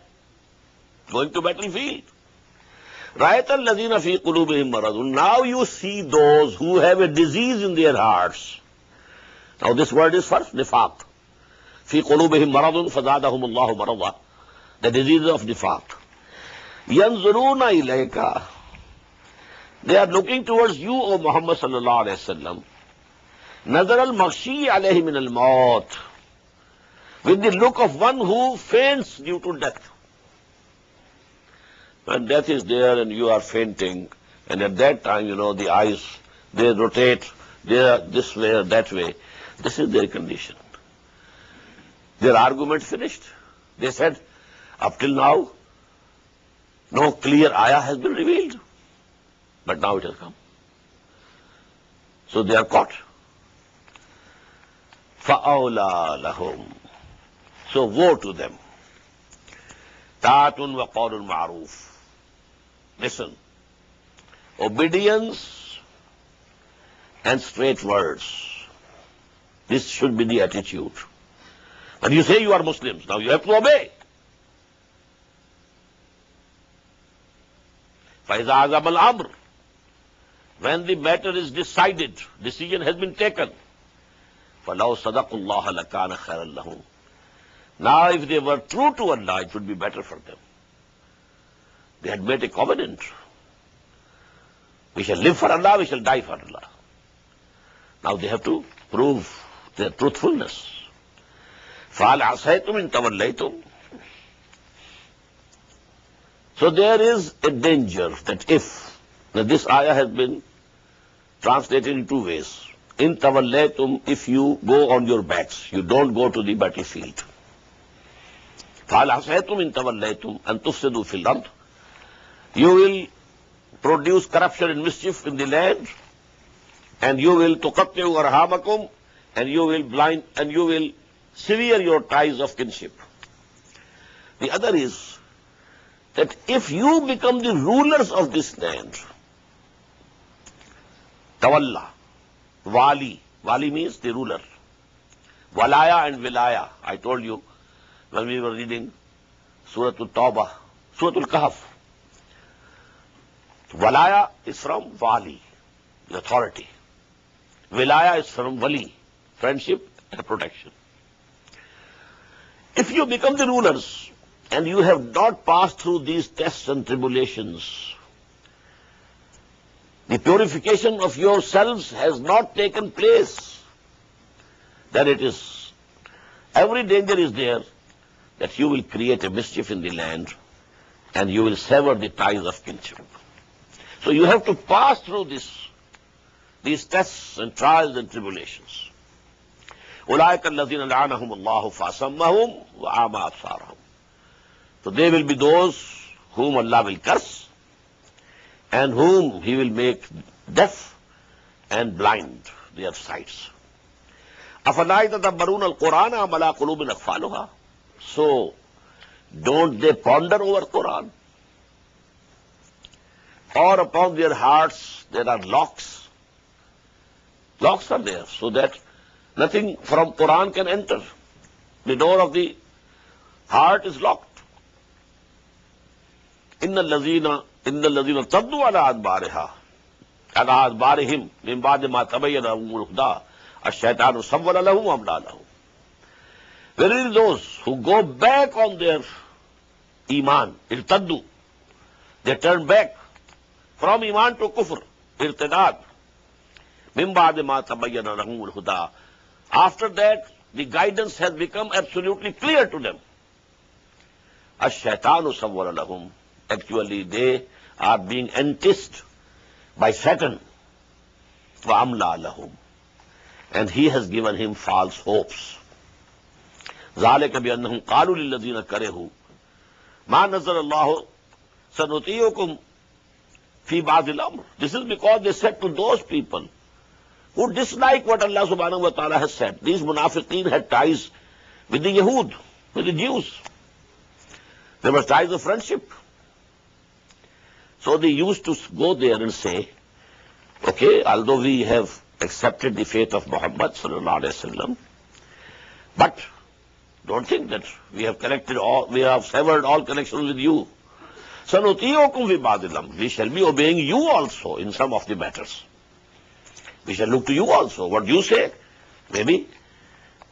going to battlefield. رَأَيْتَ الَّذِينَ فِي قُلُوبِهِمْ مَرَضٌ, now you see those who have a disease in their hearts. Now this word is first nifaq. فِي قُلُوبِهِمْ مَرَضٌ فَزَادَهُمُ اللَّهُ مَرَضًا, the disease of nifaq. Yanzuruna ilayka. They are looking towards you, O Muhammad sallallahu alayhi wa sallam. Nazar al-maghshi alayhi min al-maut. With the look of one who faints due to death. When death is there and you are fainting, and at that time, the eyes, they rotate, they are this way or that way. This is their condition. Their argument finished. They said, up till now, no clear ayah has been revealed. But now it has come. So they are caught. فَأَوْلَى لَهُمْ. So woe to them. Ta'atun wa qawlun ma'roof. Listen. Obedience and straight words. This should be the attitude. When you say you are Muslims, now you have to obey. فَإِذَا عَزَمَ الْأَمْرُ. When the matter is decided, decision has been taken. فَلَوْ صَدَقُوا اللَّهَ لَكَانَ خَيْرًا لَهُمْ. Now if they were true to Allah, it would be better for them. They had made a covenant. We shall live for Allah, we shall die for Allah. Now they have to prove their truthfulness. فَهَلْ عَصَيْتُمْ إِن تَوَلَّيْتُمْ. So there is a danger that now this ayah has been translated in two ways. In tawallaytum, if you go on your backs, you don't go to the battlefield. فَهَلْ عَصَيْتُمْ إِن تَوَلَّيْتُمْ أَن تُفْسِدُوا فِي الْأَرْضِ. You will produce corruption and mischief in the land, and you will تُقَطِّعُوا أَرْحَامَكُمْ, and you will sever your ties of kinship. The other is that if you become the rulers of this land, tawalla, wali means the ruler. Walaya and wilaya. I told you when we were reading Surah Al-Tawbah, Surah Al-Kahf. Walaya is from wali, the authority. Wilaya is from wali, friendship and protection. If you become the rulers and you have not passed through these tests and tribulations, the purification of yourselves has not taken place, then every danger is there that you will create a mischief in the land and you will sever the ties of kinship. So you have to pass through these tests and trials and tribulations. أُولَٰئِكَ الَّذِينَ لَعَنَهُمُ اللَّهُ فَأَصَمَّهُمْ وَأَعْمَىٰ أَبْصَارَهُم. So they will be those whom Allah will curse and whom He will make deaf and blind their sights. أَفَلَا يَتَدَبَّرُونَ الْقُرْآنَ أَمْ عَلَىٰ قُلُوبٍ أَقْفَالُهَا. So don't they ponder over Quran? Or upon their hearts there are locks. Locks are there so that nothing from Quran can enter. The door of the heart is locked. إِنَّ الَّذِينَ ارْتَدُّوا عَلَىٰ أَدْبَارِهِمْ مِن بَعْدِ مَا تَبَيَّنَ لَهُمُ الْهُدَىٰ الشَّيْطَانُ سَوَّلَ لَهُمْ وَأَمْلَىٰ لَهُمْ. Verily those who go back on their iman, irtaddu, they turn back from iman to kufr, irtidad, min ba'di ma tabayyana lahumul huda. After that, the guidance has become absolutely clear to them. Ash-shaytanu sawwara lahum. Actually, they are being enticed by Satan. Wa amla lahum. And he has given him false hopes. ذَلِكَ بِأَنَّهُمْ قَالُوا لِلَّذِينَ كَرِهُوا مَا نَزَّلَ اللَّهُ سَنُطِيعُكُمْ فِي بَعْضِ الْأَمْرِ. This is because they said to those people who dislike what Allah subhanahu wa ta'ala has said. These munafiqeen had ties with the Yahud, with the Jews. There were ties of friendship. So they used to go there and say, okay, although we have accepted the faith of Muhammad sallallahu alayhi wa sallam, but don't think that we have severed all connections with you. سَنُطِيعُكُمْ فِي بَعْضِ الْأَمْرِ. We shall be obeying you also in some of the matters. We shall look to you also. What you say, maybe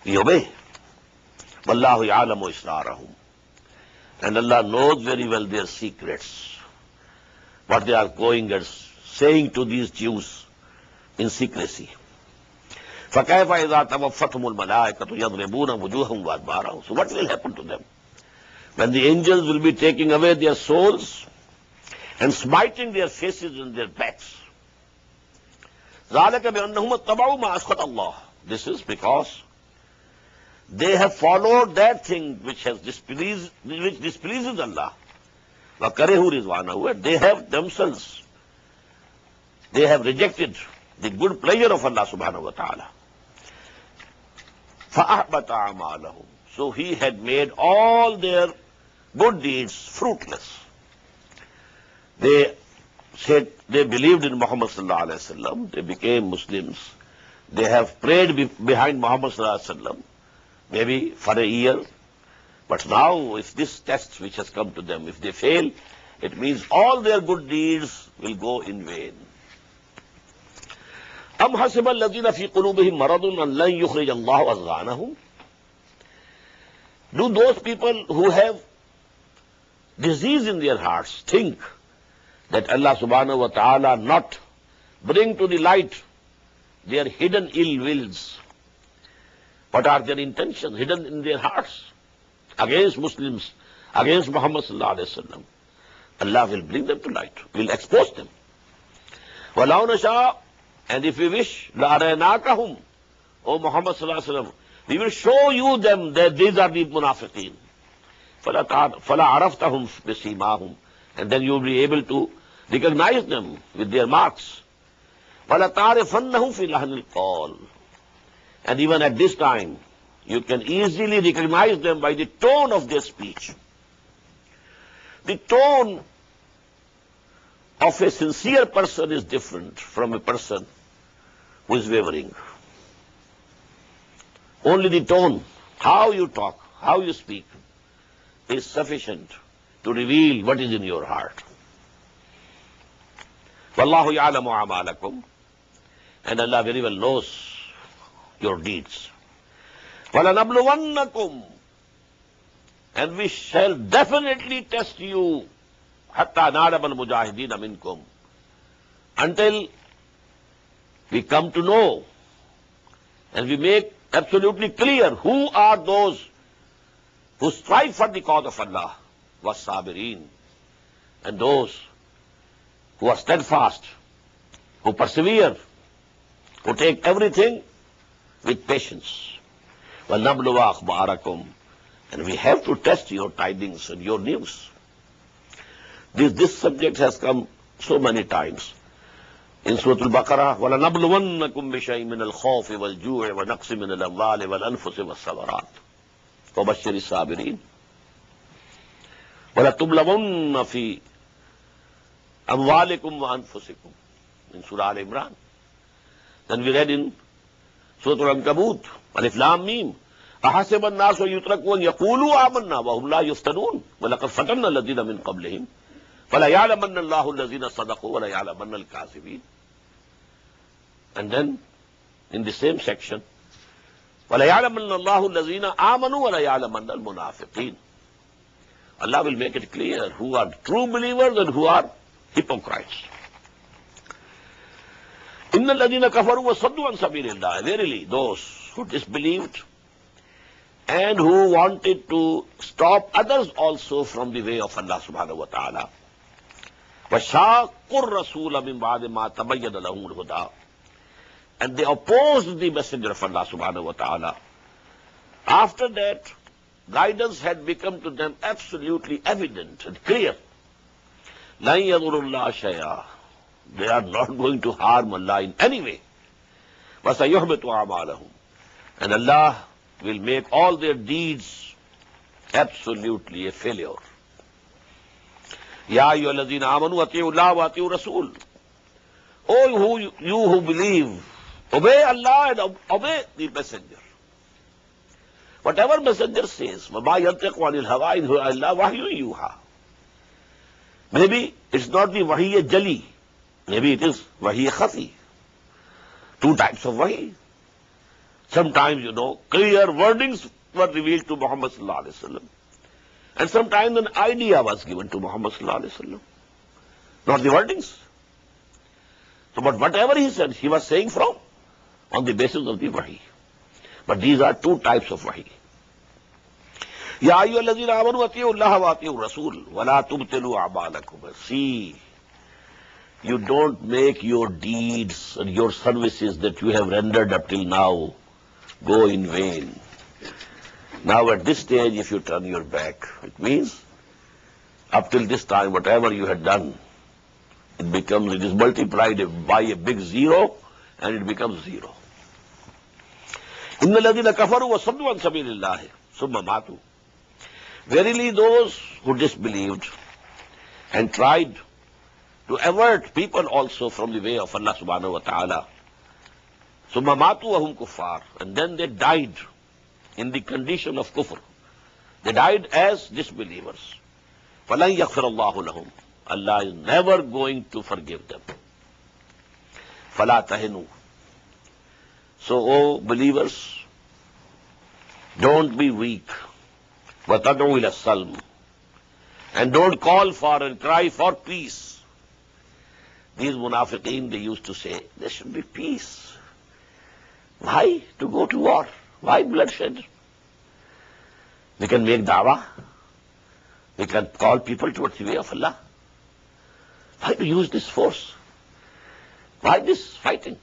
we obey. وَاللَّهُ يَعْلَمُ إِسْرَارَهُمْ. And Allah knows very well their secrets, what they are going and saying to these Jews in secrecy. فَكَيْفَ إِذَا تَوَفَّتْهُمُ الْمَلَائِكَةُ يَضْرِبُونَ وُجُوهَهُمْ وَأَدْبَارَهُمْ. So what will happen to them? When the angels will be taking away their souls and smiting their faces and their backs. ذَلَكَ بِأَنَّهُمْ اتَّبَعُوا مَا أَسْخَطَ اللَّهِ. This is because they have followed that thing which displeases Allah. وَكَرِهُ رِضْوَانَهُ. They have themselves, they have rejected the good pleasure of Allah subhanahu wa ta'ala. فَأَحْبَطَ أَعْمَالَهُمْ. So he had made all their good deeds fruitless. They said they believed in Muhammad sallallahu alaihi wasallam. They became Muslims. They have prayed behind Muhammad sallallahu alaihi wasallam, maybe for a year. But now, if this test which has come to them, if they fail, it means all their good deeds will go in vain. أَمْ حَسِبَ الَّذِينَ فِي قُلُوبِهِمْ مَرَضٌ أَنْ لَنْ يُخْرِجَ اللَّهُ أَضْغَانَهُمْ. Do those people who have disease in their hearts think that Allah subhanahu wa ta'ala not bring to the light their hidden ill wills? What are their intentions hidden in their hearts against Muslims, against Muhammad sallallahu alaihi wasallam? Allah will bring them to light, will expose them. وَلَوْ نَشَاءُ. And if we wish, لَأَرَيْنَاكَهُمْ. O Muhammad sallallahu alaihi wasallam, we will show you them that these are the munafiqeen. فَلَا عَرَفْتَهُمْ بِسِيمَاهُمْ. And then you will be able to recognize them with their marks. وَلَا تَعْرِفَنَّهُمْ فِي لَحْنِ الْقَوْلِ. And even at this time, you can easily recognize them by the tone of their speech. The tone of a sincere person is different from a person who is wavering. Only the tone, how you talk, how you speak, is sufficient to reveal what is in your heart. وَاللَّهُ يَعْلَمُ أَعْمَالَكُمْ. And Allah very well knows your deeds. وَلَنَبْلُوَنَّكُمْ. And we shall definitely test you حَتَّى نَعْلَمَ الْمُجَاهِدِينَ مِنْكُمْ. Until we come to know and we make absolutely clear who are those who strive for the cause of Allah, وَالصَّابِرِينَ. And those who are steadfast, who persevere, who take everything with patience. وَلْنَبْلُوَ أَخْبَارَكُمْ. And we have to test your tidings and your news. This subject has come so many times. In Surah Al-Baqarah, وَلَنَبْلُوَنَّكُمْ بِشَيْءٍ مِّنَ الْخَوْفِ وَالْجُوعِ وَنَقْصٍ مِّنَ الْأَمْوَالِ وَالْأَنفُسِ وَالثَّمَرَاتِ وَبَشِّرِ الصَّابِرِينَ وَلَتُبْلَوَنَّ فِي أَمْوَالِكُمْ وَأَنفُسِكُمْ. In Surah Al-Imran. Then we read in Surah Al-Ankabut, Alif Lam Mim, أَحَسِبَ النَّاسُ يُتْرَكُوا أَن يَقُولُوا آمَنَّا وَهُمْ لَا يُفْتَنُونَ وَلَقَدْ فَتَنَّا الَّذِينَ مِنْ قَبْلِهِمْ فَلَا يَعْلَمَنَّ اللَّهُ الَّذِينَ صَدَقُوا وَلَا يَعْلَمَنَّ الْكَاذِبِينَ. And then in the same section, وَلَا يَعْلَمَنَّ اللَّهُ الَّذِينَ آمَنُوا وَلَا يَعْلَمَنَّ الْمُنَافِقِينَ. Allah will make it clear who are true believers and who are hypocrites. إِنَّ الَّذِينَ كَفَرُوا وَصَدُّوا عَنْ سَبِيلِ اللَّهِ. Verily, those who disbelieved and who wanted to stop others also from the way of Allah subhanahu wa ta'ala. وَشَاقُّوا الرَّسُولَ مِنْ بَعْدِ مَا تَبَيَّنَ لَهُمُ الْهُدَى. And they opposed the messenger of Allah subhanahu wa ta'ala. After that, guidance had become to them absolutely evident and clear. لَنْ يَضُرُّ اللَّهَ شَيْئًا. They are not going to harm Allah in any way. وَسَيُحْبِطُ أَعْمَالَهُمْ. And Allah will make all their deeds absolutely a failure. يَا أَيُّهَا الَّذِينَ آمَنُوا أَطِيعُوا اللَّهَ وَأَطِيعُوا الرَّسُولَ. Oh, you who believe, obey Allah and obey the messenger. Whatever messenger says, وَمَا يَنْطِقُ عَنِ الْهَوَىٰ إِنْ هُوَ إِلَّا وَحْيٌ يُوحَىٰ. Maybe it's not the wahi jali, maybe it is wahi khafi. Two types of wahi. Sometimes, clear wordings were revealed to Muhammad sallallahu alaihi wasallam. And sometimes an idea was given to Muhammad sallallahu alaihi wasallam, not the wordings. So, but whatever he said, he was saying from on the basis of the wahi. But these are two types of wahi. Ya ayyuhallazina amanu ati'u Allah wa ati'u Rasul wa la tubtilu a'malakum. See, you don't make your deeds and your services that you have rendered up till now go in vain. Now at this stage, if you turn your back, it means up till this time, whatever you had done, it is multiplied by a big zero, and it becomes zero. Inna alladhina kafaru wa saddu an sabilillahi summa matu. Verily those who disbelieved and tried to avert people also from the way of Allah subhanahu wa ta'ala, summa matu wa hum kuffar, and then they died in the condition of kufr. They died as disbelievers. فَلَنْ يَغْفِرَ اللَّهُ لَهُمْ. Allah is never going to forgive them. فَلَا تَهِنُوا. So, O believers, don't be weak. وَتَدْعُوا إِلَى السَّلْمِ. And don't call for and cry for peace. These munafiqeen, they used to say, there should be peace. Why to go to war? Why bloodshed? We can make da'wah. We can call people towards the way of Allah. Why to use this force? Why this fighting?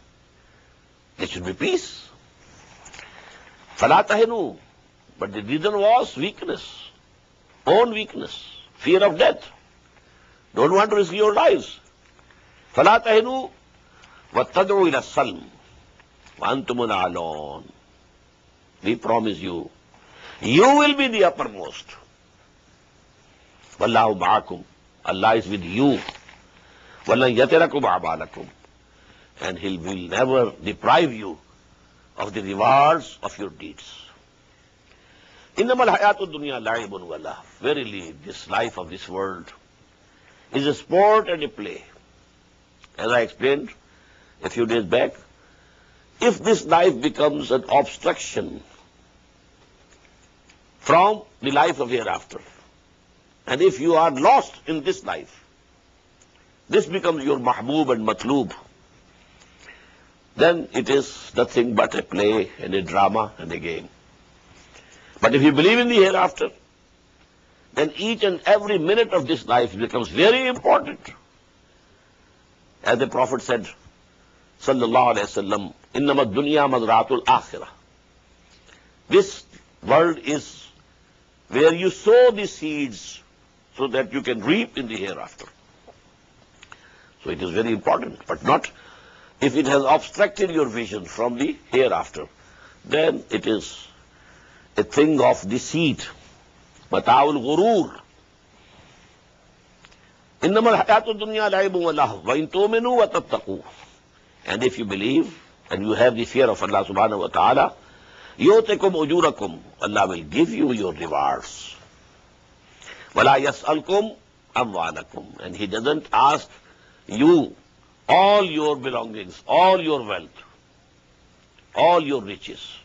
There should be peace. فَلَا تَهِنُوا. But the reason was weakness, own weakness, fear of death. Don't want to risk your lives. فَلَا تَهِنُوا وَاتَّدْعُوا إِلَى السَّلْمِ وَأَنْتُمُ الْأَعْلَوْنَ. We promise you, you will be the uppermost. وَاللَّهُ مَعَكُمْ. Allah is with you. وَلَنْ يَتِرَكُمْ أَعْمَالَكُمْ. And He will never deprive you of the rewards of your deeds. إِنَّمَا الْحَيَاةُ الدُّنْيَا لَعِبٌ وَلَهْوٌ. Verily, this life of this world is a sport and a play. As I explained a few days back, if this life becomes an obstruction from the life of hereafter, and if you are lost in this life, this becomes your mahbub and matloob, then it is nothing but a play and a drama and a game. But if you believe in the hereafter, then each and every minute of this life becomes very important. As the Prophet said, sallallahu alayhi wasallam, innama dunya mazra'atul akhirah. This world is where you sow the seeds so that you can reap in the hereafter. So it is very important, but not if it has obstructed your vision from the hereafter, then it is a thing of deceit. Mata'ul ghurur. Innamal hayatud dunya la'ibun wa lahu wa in tu'minu wa tattaqu. And if you believe and you have the fear of Allah subhanahu wa ta'ala, yu'tikum ujurakum. Allah will give you your rewards. Wa la yas'alkum amwalakum. And He doesn't ask you all your belongings, all your wealth, all your riches.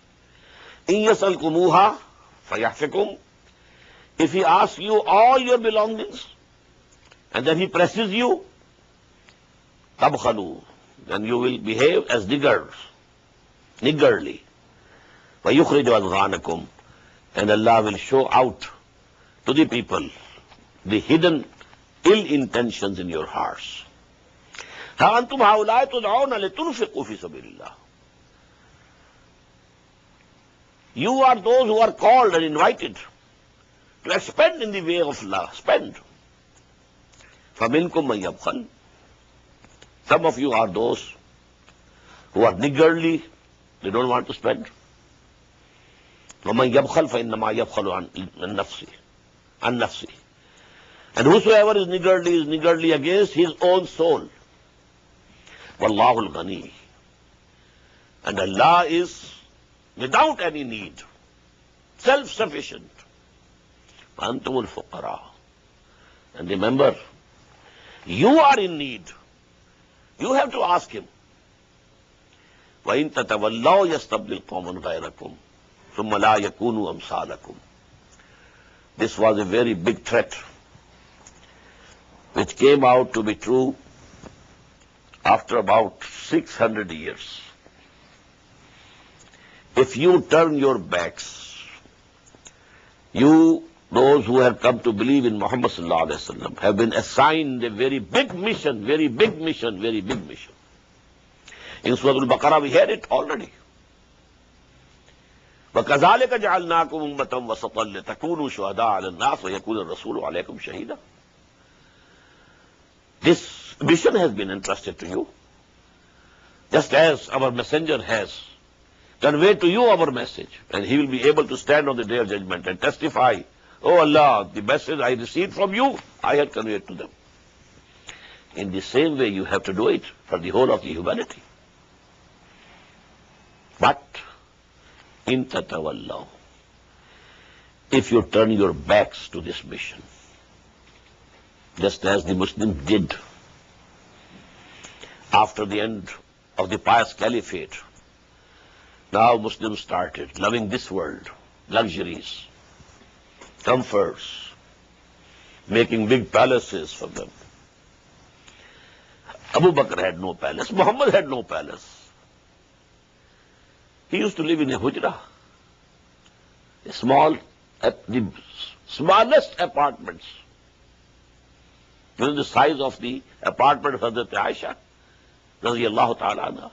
In yasalkumuha fayahfikum. If He asks you all your belongings and then He presses you, tabkhalu, then you will behave as niggardly. وَيُخْرِجُ أَذْغَانَكُمْ. And Allah will show out to the people the hidden ill intentions in your hearts. ها أنتم هؤلاء تدعون لتنفقوا في سبيل الله. You are those who are called and invited to expend in the way of Allah. Spend. فَمِنْكُمْ مَنْ يَبْخَلْ. Some of you are those who are niggardly, they don't want to spend. وَمَنْ يَبْخَلْ فَإِنَّمَا يَبْخَلُ عَنْ نَفْسِهِ. And whosoever is niggardly against his own soul. وَاللَّهُ الْغَنِيُّ. And Allah is without any need, self-sufficient. وَأَنْتُمُ الْفُقَرَاءُ. And remember, you are in need. You have to ask Him. وَإِن تَتَوَلَّوْا يَسْتَبْدِلْ قَوْمًا غَيْرَكُمْ ثُمَّ لَا يَكُونُوا أَمْثَالَكُمْ. This was a very big threat, which came out to be true after about 600 years. If you turn your backs, you, those who have come to believe in Muhammad sallallahu alaihi wasallam, have been assigned a very big mission, very big mission, very big mission. In Surah Al-Baqarah we had it already. وَكَذَلِكَ جَعَلْنَاكُمْ أُمَّةً وَسَطًا لِتَكُونُوا شُهَدَاءَ عَلَى النَّاسِ وَيَكُونَ الرَّسُولُ عَلَيْكُمْ شَهِيدًا. This mission has been entrusted to you, just as our messenger has conveyed to you our message, and he will be able to stand on the day of judgment and testify, "Oh Allah, the message I received from you, I had conveyed to them." In the same way, you have to do it for the whole of the humanity. But in tatawallaw, if you turn your backs to this mission, just as the Muslims did after the end of the pious caliphate, now Muslims started loving this world, luxuries, comforts, making big palaces for them. Abu Bakr had no palace. Muhammad had no palace. He used to live in a hujra, a small, the smallest apartments, the size of the apartment of Hazrat Aisha, radiyallahu ta'ala anha,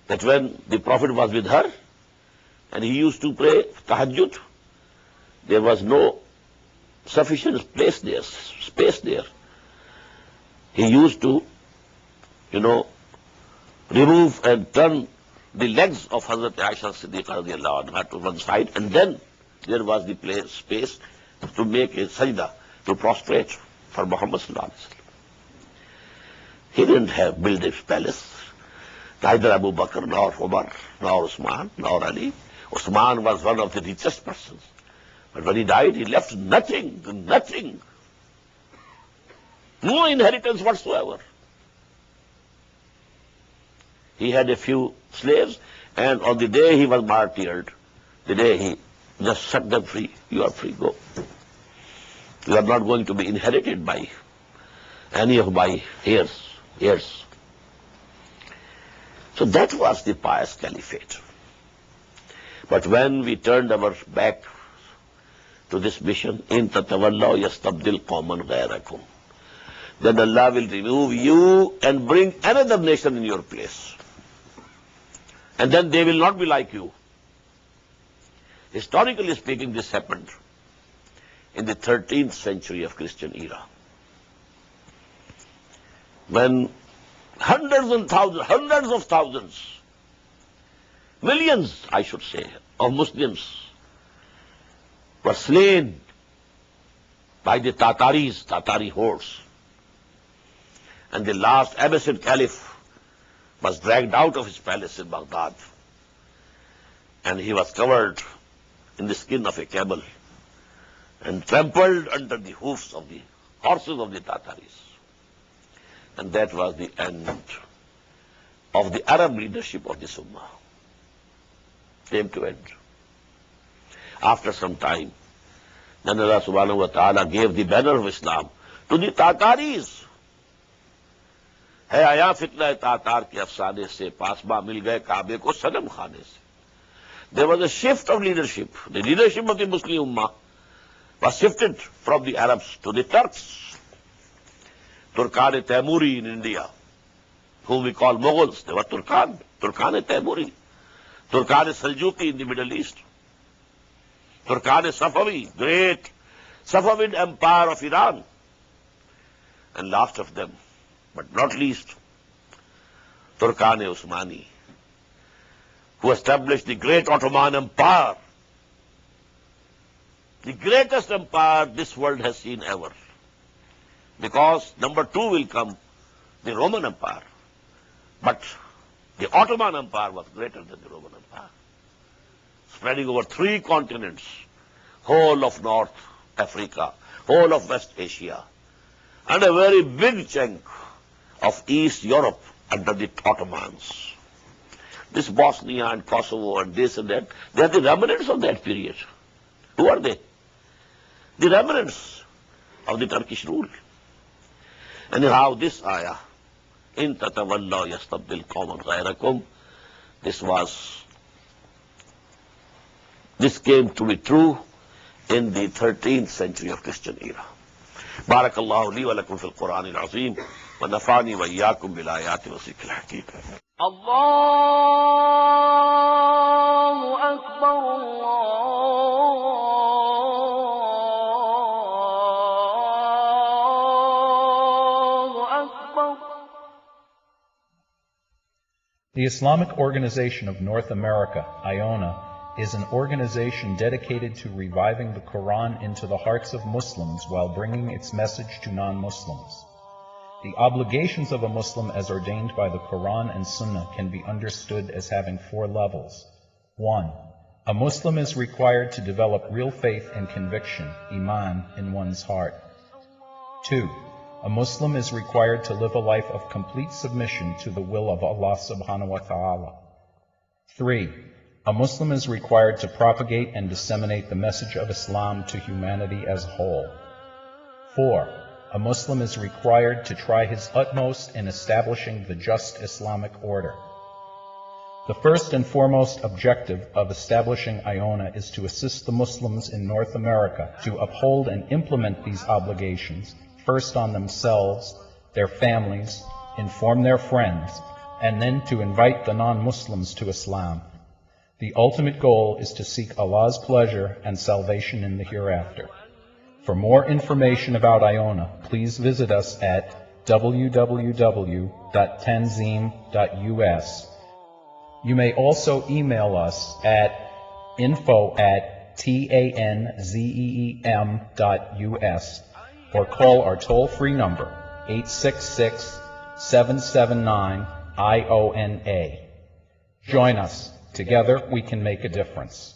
that when the Prophet was with her and he used to pray tahajjud, there was no sufficient space there. He used to, remove and turn the legs of Hazrat Aisha Siddiqa radiyallahu anha to one side, and then there was the space to make a sajda, to prostrate for Muhammad sallallahu alaihi wasallam. He didn't have built a palace, neither Abu Bakr, nor Umar, nor Usman, nor Ali. Usman was one of the richest persons. But when he died, he left nothing. No inheritance whatsoever. He had a few slaves, and on the day he was martyred, the day he just set them free, "You are free, go. You are not going to be inherited by any of my heirs." So that was the pious caliphate. But when we turned our back to this mission, in tatawallaw yastabdil qawman ghayrakum, then Allah will remove you and bring another nation in your place. And then they will not be like you. Historically speaking, this happened in the 13th century of Christian era, when hundreds of thousands, millions, I should say, of Muslims were slain by the Tatari hordes. And the last Abbasid caliph was dragged out of his palace in Baghdad, and he was covered in the skin of a camel and trampled under the hoofs of the horses of the Tataris. And that was the end of the Arab leadership of this ummah. Came to end. After some time, then Allah subhanahu wa ta'ala gave the banner of Islam to the Tataris. है आया फितना Tatar के अफसाने से, पासबा मिल गए काबे को सनम खाने से. There was a shift of leadership. The leadership of the Muslim Ummah was shifted from the Arabs to the Turks. Turkan-e-Taimuri in India, whom we call Mughals, they were Turkan-e-Taimuri. Turkan-e-Seljuki in the Middle East. Turkan-e-Safavi, great Safavid empire of Iran. And last of them, but not least, Turkan-e-Usmani, who established the great Ottoman Empire, the greatest empire this world has seen ever. Because number 2 will come the Roman Empire. But the Ottoman Empire was greater than the Roman Empire, spreading over 3 continents, whole of North Africa, whole of West Asia, and a very big chunk of East Europe under the Ottomans. This Bosnia and Kosovo and this and that, they are the remnants of that period. Who are they? the remnants of the Turkish rule. And how this ayah, in tatawallaw yastabdil qawman ghayrakum, this came to be true in the 13th century of Christian era. Barakallahu li wa lakum fil Quran al-Azim wa nafani wa iyyakum bil ayati wa zikril hakim. Allahu Akbar, Allahu Akbar. The Islamic Organization of North America, IONA, is an organization dedicated to reviving the Quran into the hearts of Muslims while bringing its message to non-Muslims. The obligations of a Muslim as ordained by the Quran and Sunnah can be understood as having 4 levels. 1. A Muslim is required to develop real faith and conviction, iman, in one's heart. 2. A Muslim is required to live a life of complete submission to the will of Allah subhanahu wa ta'ala. 3. A Muslim is required to propagate and disseminate the message of Islam to humanity as a whole. 4. A Muslim is required to try his utmost in establishing the just Islamic order. The first and foremost objective of establishing IONA is to assist the Muslims in North America to uphold and implement these obligations, first on themselves, their families, inform their friends, and then to invite the non-Muslims to Islam. The ultimate goal is to seek Allah's pleasure and salvation in the hereafter. For more information about IONA, please visit us at www.tanzim.us. You may also email us at info@tanzeem.us or call our toll-free number 866-779-IONA. Join us. Together we can make a difference.